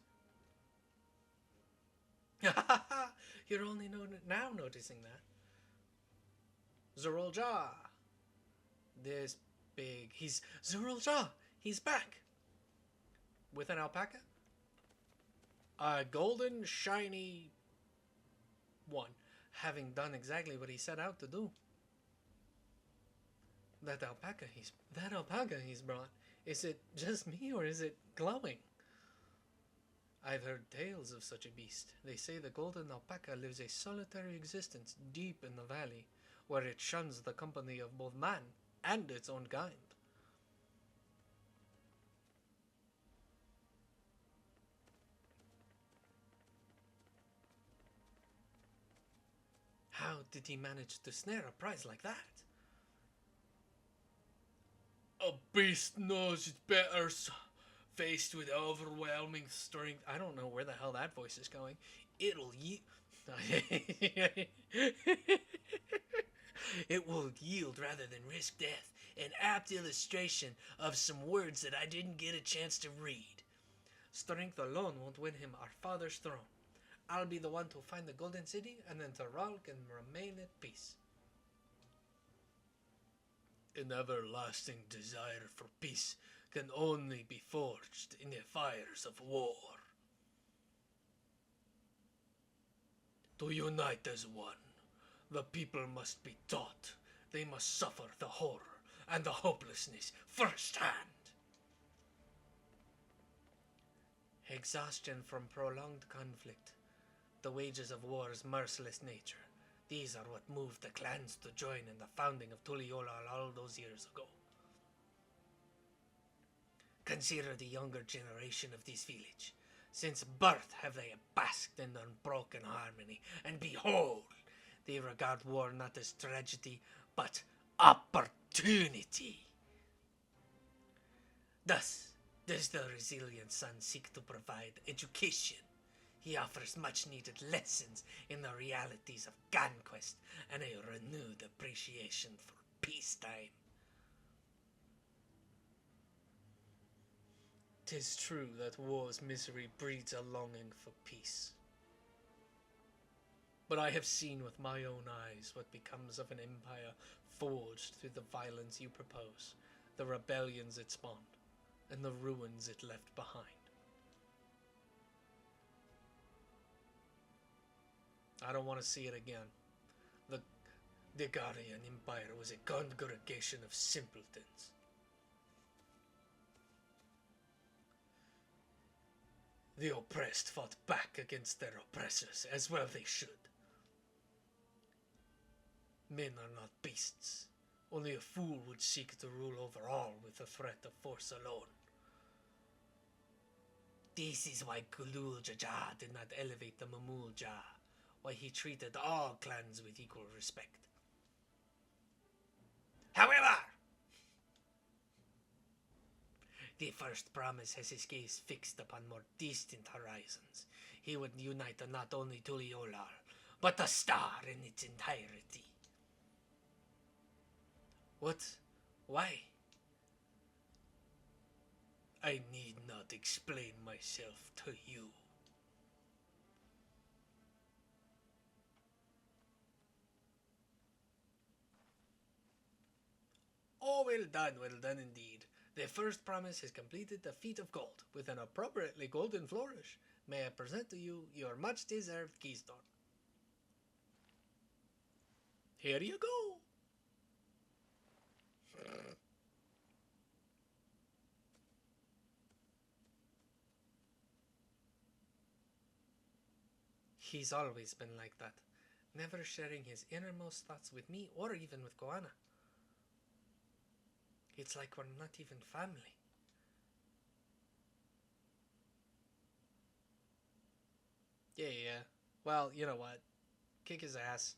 You're only now noticing that. Zerulja. This big. He's Zerulja. He's back. With an alpaca? A golden, shiny one. Having done exactly what he set out to do. That alpaca he's brought. Is it just me or is it glowing? I've heard tales of such a beast. They say the golden alpaca lives a solitary existence deep in the valley, where it shuns the company of both man and its own kind. How did he manage to snare a prize like that? A beast knows it's better, faced with overwhelming strength. I don't know where the hell that voice is going. It'll it will yield rather than risk death. An apt illustration of some words that I didn't get a chance to read. Strength alone won't win him our father's throne. I'll be the one to find the Golden City, and then Taral can remain at peace. An everlasting desire for peace can only be forged in the fires of war. To unite as one, the people must be taught. They must suffer the horror and the hopelessness firsthand. Exhaustion from prolonged conflict, the wages of war's merciless nature. These are what moved the clans to join in the founding of Tuliyola all those years ago. Consider the younger generation of this village. Since birth have they basked in unbroken harmony, and behold, they regard war not as tragedy, but opportunity. Thus, does the resilient son seek to provide education. He offers much-needed lessons in the realities of conquest and a renewed appreciation for peacetime. 'Tis true that war's misery breeds a longing for peace. But I have seen with my own eyes what becomes of an empire forged through the violence you propose, the rebellions it spawned, and the ruins it left behind. I don't want to see it again. The Degarian Empire was a congregation of simpletons. The oppressed fought back against their oppressors, as well they should. Men are not beasts. Only a fool would seek to rule over all with the threat of force alone. This is why Kulul Jaja did not elevate the Mamul Jah, why he treated all clans with equal respect. However, the first promise has his gaze fixed upon more distant horizons. He would unite not only Tuliolal, but the star in its entirety. What? Why? I need not explain myself to you. Oh, well done indeed. The first promise has completed the feat of gold with an appropriately golden flourish. May I present to you your much-deserved keystone. Here you go. He's always been like that, never sharing his innermost thoughts with me or even with Koana. It's like we're not even family. Yeah. Well, you know what? Kick his ass.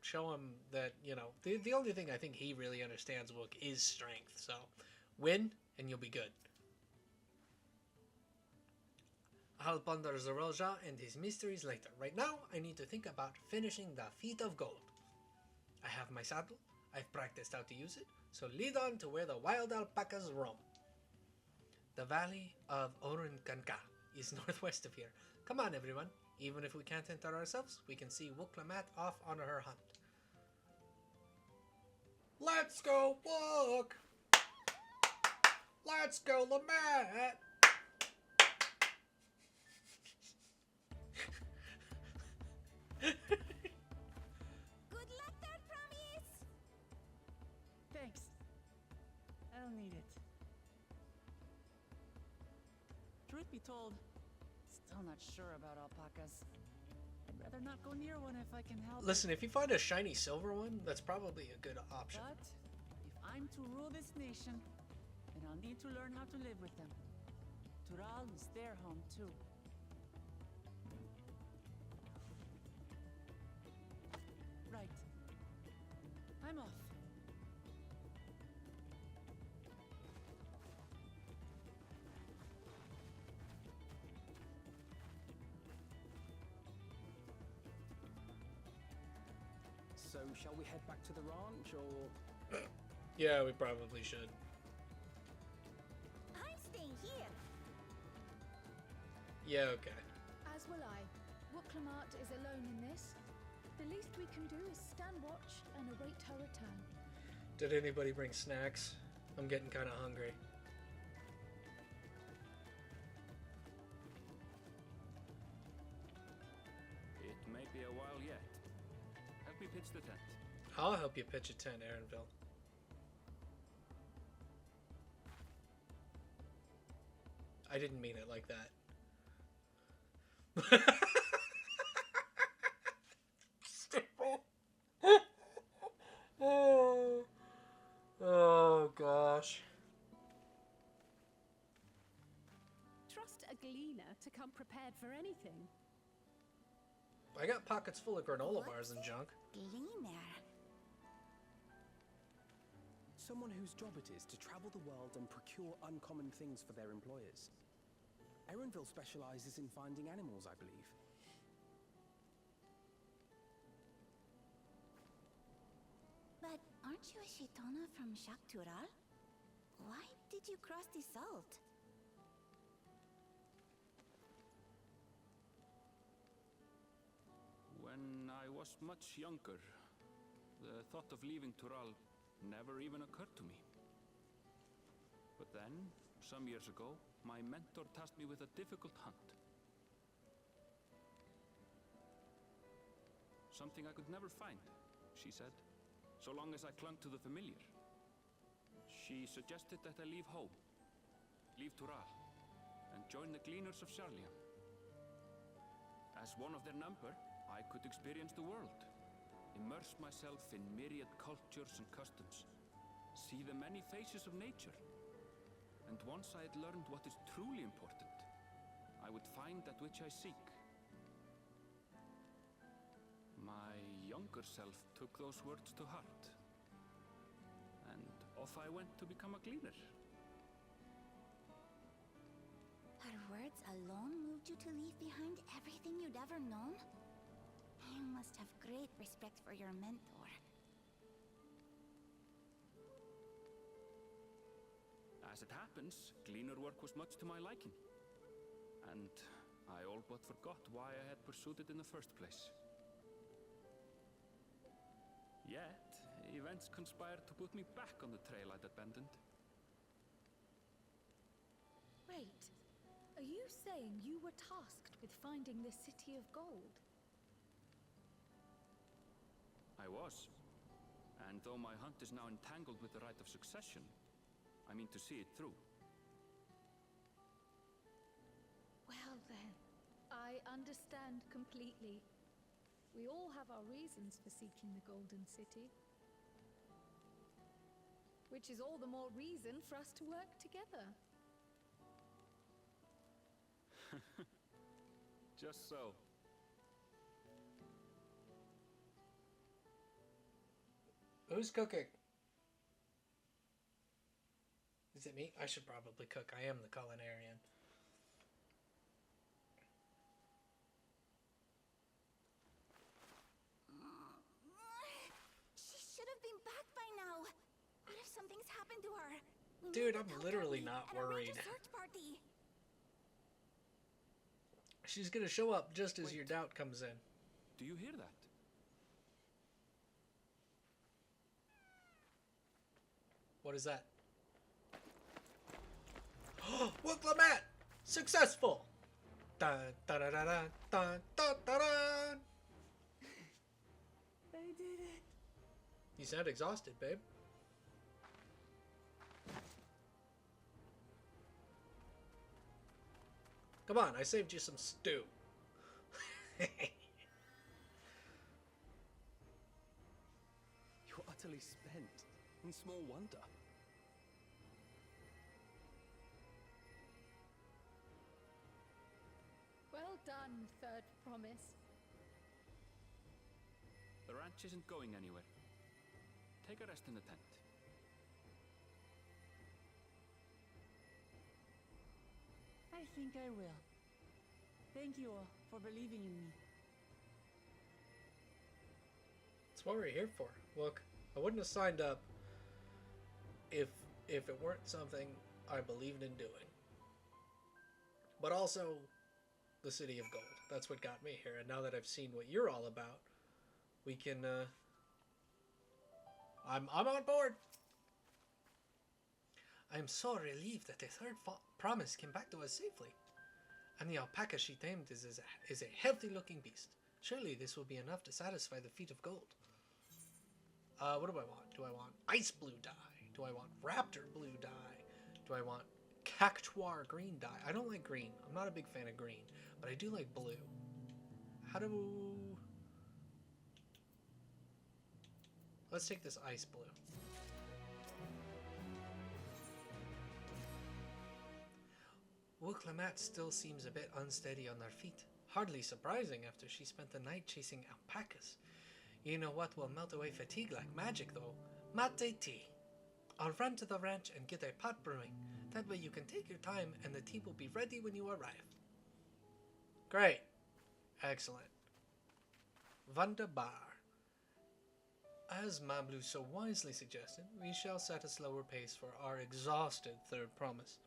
Show him that, the only thing I think he really understands, Wook, is strength. So, win, and you'll be good. I'll ponder Zeroja and his mysteries later. Right now, I need to think about finishing the feat of gold. I have my saddle. I've practiced how to use it, so lead on to where the wild alpacas roam. The valley of Orunkanka is northwest of here. Come on, everyone. Even if we can't enter ourselves, we can see Wook-Lamat off on her hunt. Let's go, Wook! Let's go, Lamat! Good luck there, Promise! Thanks. I'll need it. Truth be told, still not sure about alpacas. I'd rather not go near one if I can help it. Listen, if you find a shiny silver one, that's probably a good option. But if I'm to rule this nation, then I'll need to learn how to live with them. Tural is their home too. Right. I'm off. So, shall we head back to the ranch, or...? Yeah, we probably should. I'm staying here. Yeah, okay. As will I. Wook-Lamat is alone in this. The least we can do is stand watch and await her return. Did anybody bring snacks? I'm getting kind of hungry. It may be a while yet. Help me pitch the tent. I'll help you pitch a tent, Aaronville. I didn't mean it like that. Oh gosh. Trust a gleaner to come prepared for anything. I got pockets full of granola bars and junk. Gleaner. Someone whose job it is to travel the world and procure uncommon things for their employers. Erenville specializes in finding animals, I believe. But aren't you a Shitona from Shaktural? Why did you cross the salt? When I was much younger, the thought of leaving Tural never even occurred to me. But then, some years ago, my mentor tasked me with a difficult hunt. Something I could never find, she said, so long as I clung to the familiar. She suggested that I leave home, leave Tural, and join the Gleaners of Charlian. As one of their number, I could experience the world, immerse myself in myriad cultures and customs, see the many faces of nature. And once I had learned what is truly important, I would find that which I seek. My younger self took those words to heart, and off I went to become a gleaner. Her words alone moved you to leave behind everything you'd ever known? You must have great respect for your mentor. As it happens, gleaner work was much to my liking, and I all but forgot why I had pursued it in the first place. Yet, events conspired to put me back on the trail I'd abandoned. Wait, are you saying you were tasked with finding the City of Gold? I was. And though my hunt is now entangled with the rite of succession, I mean to see it through. Well then, I understand completely. We all have our reasons for seeking the Golden City. Which is all the more reason for us to work together. Just so. Who's cooking? Is it me? I should probably cook. I am the culinarian. She should have been back by now. What if something's happened to her? We Dude, need to I'm tell literally Gabby not and arrange worried. a search party. She's gonna show up just as Wait. your doubt comes in. Do you hear that? What is that? Look, Lamat! Successful! Dun, dun, dun, dun, dun, dun, dun, dun. I did it. You sound exhausted, babe. Come on, I saved you some stew. You're utterly spent, and small wonder. Well done, Third Promise. The ranch isn't going anywhere. Take a rest in the tent. I think I will. Thank you all for believing in me. That's what we're here for. Look, I wouldn't have signed up if it weren't something I believed in doing. But also, the City of Gold. That's what got me here. And now that I've seen what you're all about, we can, I'm on board. I am so relieved that the third promise came back to us safely. And the alpaca she tamed is a healthy-looking beast. Surely this will be enough to satisfy the feet of gold. What do I want? Do I want ice blue dye? Do I want raptor blue dye? Do I want cactuar green dye? I don't like green. I'm not a big fan of green, but I do like blue. How do... Let's take this ice blue. Wuklamat still seems a bit unsteady on her feet. Hardly surprising after she spent the night chasing alpacas. You know what will melt away fatigue like magic, though? Mate tea. I'll run to the ranch and get a pot brewing. That way you can take your time and the tea will be ready when you arrive. Great. Excellent. Wunderbar. As Mablu so wisely suggested, we shall set a slower pace for our exhausted third promise.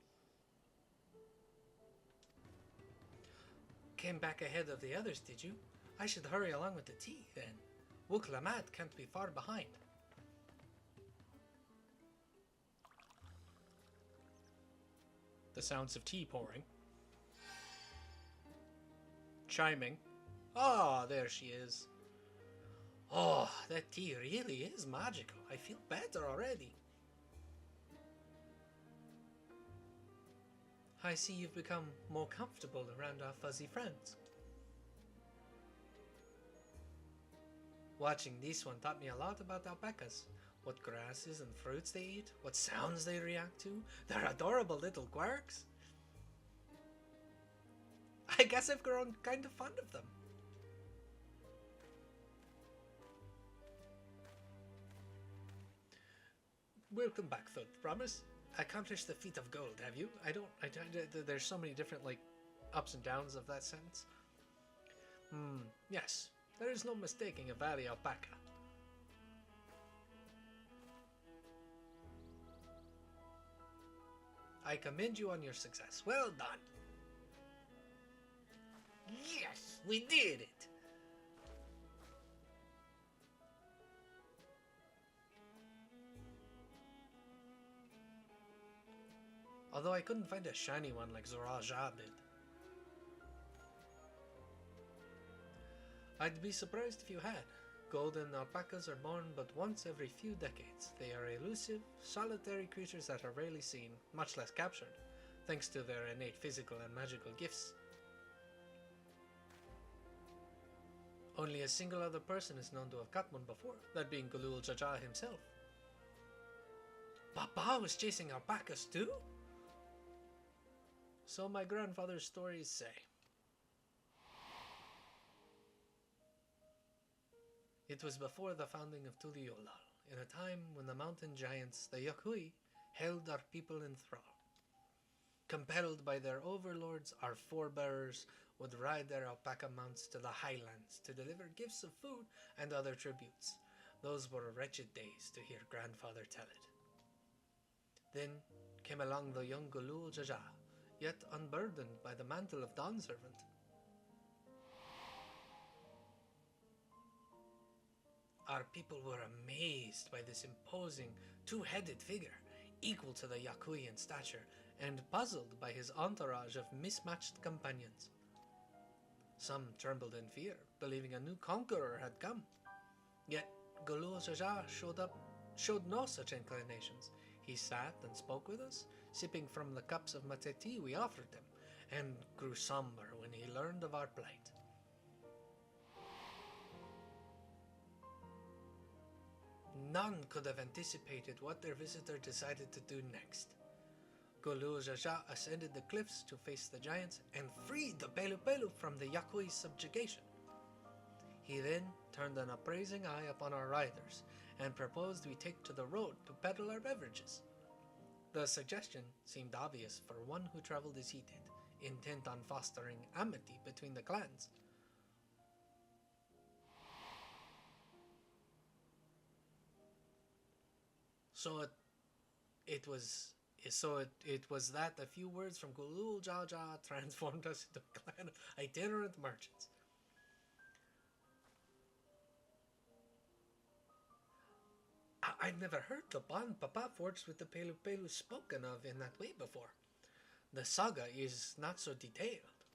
Came back ahead of the others, did you? I should hurry along with the tea, then. Wuklamat can't be far behind. The sounds of tea pouring. Chiming. Ah, there she is. Oh, that tea really is magical. I feel better already. I see you've become more comfortable around our fuzzy friends. Watching this one taught me a lot about alpacas. What grasses and fruits they eat, what sounds they react to, their adorable little quirks. I guess I've grown kind of fond of them. Welcome back, Thud. Promise? Accomplished the feat of gold, have you? There's so many different, like, ups and downs of that sentence. Yes. There is no mistaking a valley alpaca. I commend you on your success. Well done. Yes, we did it. Although I couldn't find a shiny one like Zoraja did. I'd be surprised if you had. Golden alpacas are born but once every few decades. They are elusive, solitary creatures that are rarely seen, much less captured, thanks to their innate physical and magical gifts. Only a single other person is known to have caught one before, that being Gulul Jaja himself. Papa was chasing alpacas too? So my grandfather's stories say. It was before the founding of Tuliolal, in a time when the mountain giants, the Yakui, held our people in thrall. Compelled by their overlords, our forebearers would ride their alpaca mounts to the highlands to deliver gifts of food and other tributes. Those were wretched days to hear grandfather tell it. Then came along the young Gulul Jaja, yet unburdened by the mantle of Dawn Servant. Our people were amazed by this imposing, two-headed figure, equal to the Yakui in stature, and puzzled by his entourage of mismatched companions. Some trembled in fear, believing a new conqueror had come. Yet Gulul Jaja showed no such inclinations. He sat and spoke with us, sipping from the cups of mateti we offered him, and grew somber when he learned of our plight. None could have anticipated what their visitor decided to do next. Gulul Jaja ascended the cliffs to face the giants and freed the Pelu Pelu from the Yakui's subjugation. He then turned an appraising eye upon our riders and proposed we take to the road to peddle our beverages. The suggestion seemed obvious for one who traveled as he did, intent on fostering amity between the clans. So it was that a few words from Gulul Jaja transformed us into a clan of itinerant merchants. I'd never heard the bond Papa forged with the Pelu Pelu spoken of in that way before. The saga is not so detailed.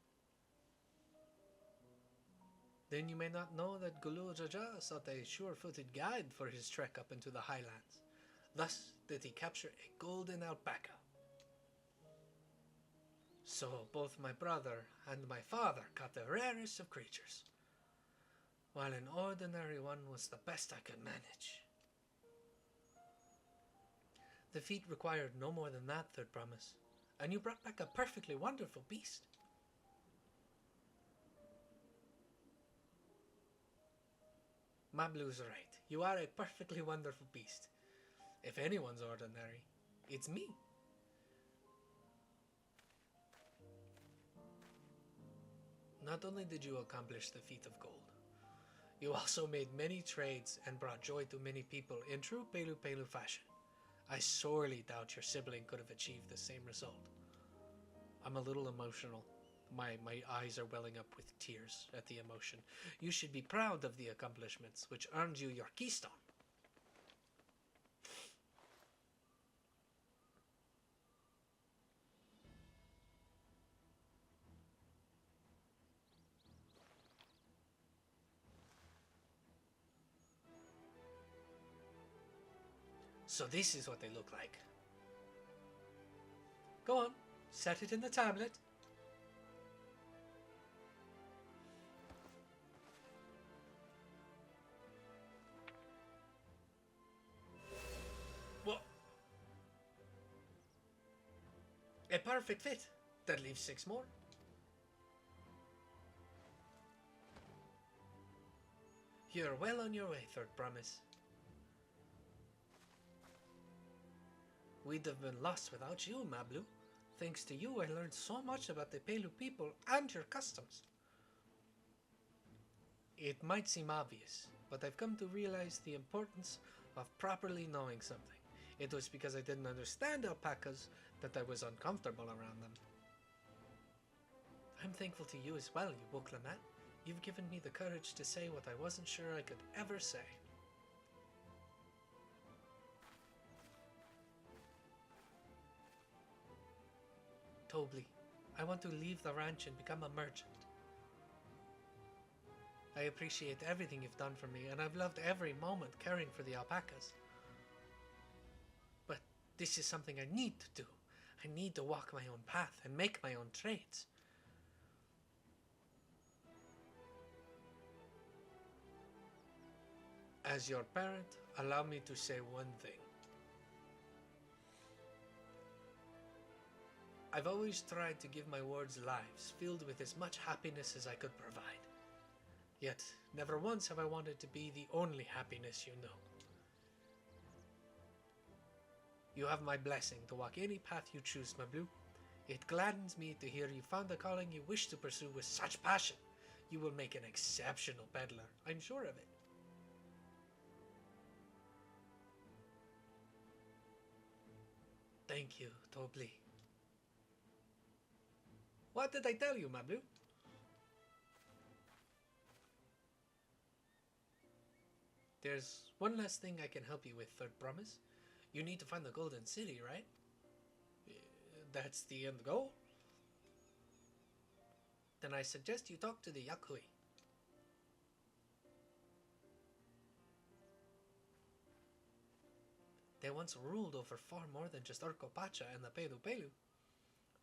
Then you may not know that Gulul Jaja sought a sure-footed guide for his trek up into the highlands. Thus did he capture a golden alpaca. So both my brother and my father caught the rarest of creatures, while an ordinary one was the best I could manage. The feat required no more than that, Third Promise, and you brought back a perfectly wonderful beast. Mablu's right. You are a perfectly wonderful beast. If anyone's ordinary, it's me. Not only did you accomplish the feat of gold, you also made many trades and brought joy to many people in true Pelu Pelu fashion. I sorely doubt your sibling could have achieved the same result. I'm a little emotional. My eyes are welling up with tears at the emotion. You should be proud of the accomplishments which earned you your keystone. So this is what they look like. Go on, Set it in the tablet. What? A perfect fit. That leaves 6 more. You're well on your way, Third Promise. We'd have been lost without you, Mablu. Thanks to you, I learned so much about the Pelu people and your customs. It might seem obvious, but I've come to realize the importance of properly knowing something. It was because I didn't understand alpacas that I was uncomfortable around them. I'm thankful to you as well, you Wooklamat. You've given me the courage to say what I wasn't sure I could ever say. Tobli, I want to leave the ranch and become a merchant. I appreciate everything you've done for me, and I've loved every moment caring for the alpacas. But this is something I need to do. I need to walk my own path and make my own trades. As your parent, allow me to say one thing. I've always tried to give my words lives, filled with as much happiness as I could provide. Yet, never once have I wanted to be the only happiness you know. You have my blessing to walk any path you choose, Mablu. It gladdens me to hear you found the calling you wish to pursue with such passion. You will make an exceptional peddler, I'm sure of it. Thank you, Tobli. What did I tell you, Mablu? There's one last thing I can help you with, Third Promise. You need to find the Golden City, right? That's the end goal? Then I suggest you talk to the Yakui. They once ruled over far more than just Urkopacha and the Pelu Pelu.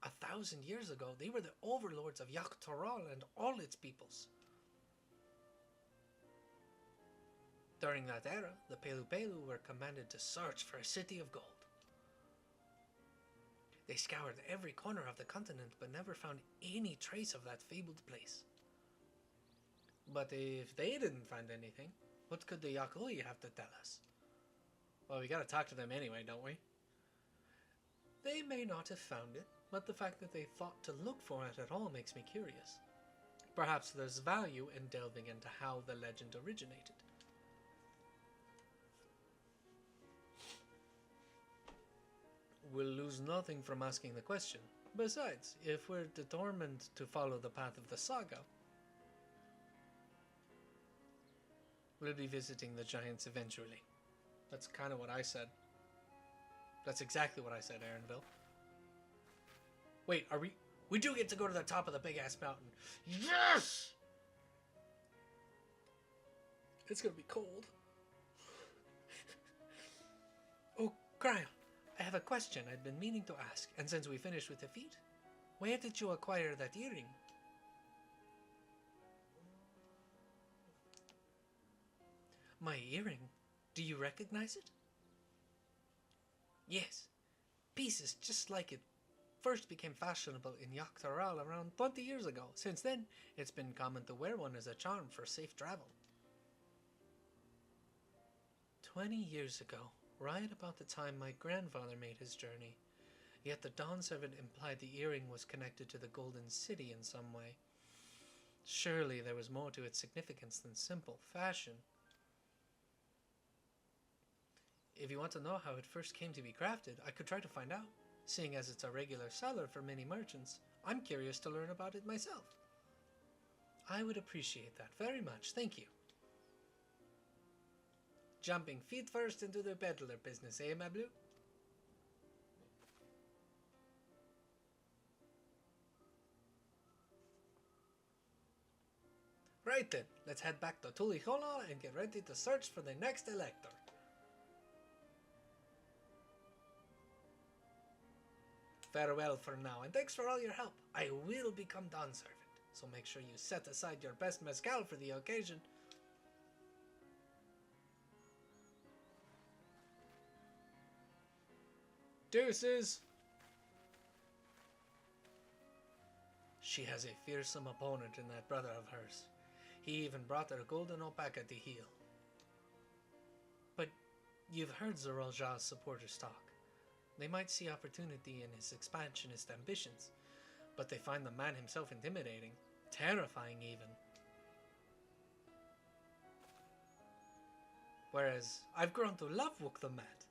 1,000 years ago, they were the overlords of Yaktoral and all its peoples. During that era, the Pelu Pelu were commanded to search for a city of gold. They scoured every corner of the continent but never found any trace of that fabled place. But if they didn't find anything, what could the Yakui have to tell us? Well, we gotta talk to them anyway, don't we? They may not have found it, but the fact that they thought to look for it at all makes me curious. Perhaps there's value in delving into how the legend originated. We'll lose nothing from asking the question. Besides, if we're determined to follow the path of the saga, we'll be visiting the giants eventually. That's kind of what I said. That's exactly what I said, Aaronville. Wait, are we... We do get to go to the top of the big-ass mountain. Yes! It's gonna be cold. Oh, Cryo, I have a question I'd been meaning to ask, and since we finished with the feet, where did you acquire that earring? My earring? Do you recognize it? Yes. Pieces just like it first became fashionable in Yaktaral around 20 years ago. Since then, it's been common to wear one as a charm for safe travel. 20 years ago, right about the time my grandfather made his journey. Yet the Dawn servant implied the earring was connected to the Golden City in some way. Surely there was more to its significance than simple fashion. If you want to know how it first came to be crafted, I could try to find out. Seeing as it's a regular seller for many merchants, I'm curious to learn about it myself. I would appreciate that very much, thank you. Jumping feet first into the peddler business, eh, Mablu? Right then, let's head back to Tulihola and get ready to search for the next elector. farewell for now, and thanks for all your help. I will become Dawn Servant, so make sure you set aside your best mezcal for the occasion. Deuces! She has a fearsome opponent in that brother of hers. He even brought her a golden alpaca to heal. But you've heard Zoralja's supporters talk. They might see opportunity in his expansionist ambitions, but they find the man himself intimidating, terrifying even. Whereas I've grown to love Wook the Mat.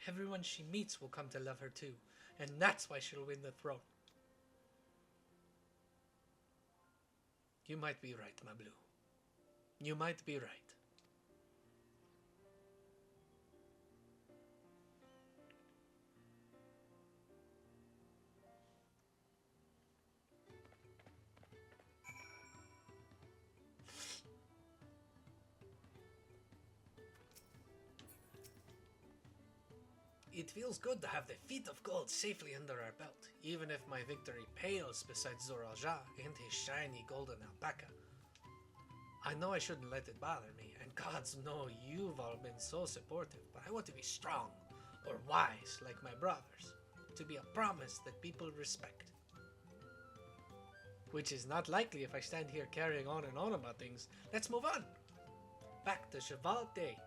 Everyone she meets will come to love her too, and that's why she'll win the throne. You might be right, my blue. You might be right. It feels good to have the feet of gold safely under our belt, even if my victory pales beside Zoralja and his shiny golden alpaca. I know I shouldn't let it bother me, and gods know you've all been so supportive, but I want to be strong, or wise like my brothers, to be a promise that people respect. Which is not likely if I stand here carrying on and on about things. Let's move on! Back to Cheval Day,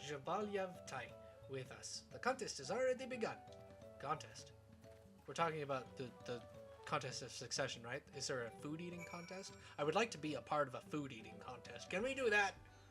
Chevalyav Tai. With us. The contest has already begun. Contest? We're talking about the contest of succession, right? Is there a food eating contest? I would like to be a part of a food eating contest. Can we do that?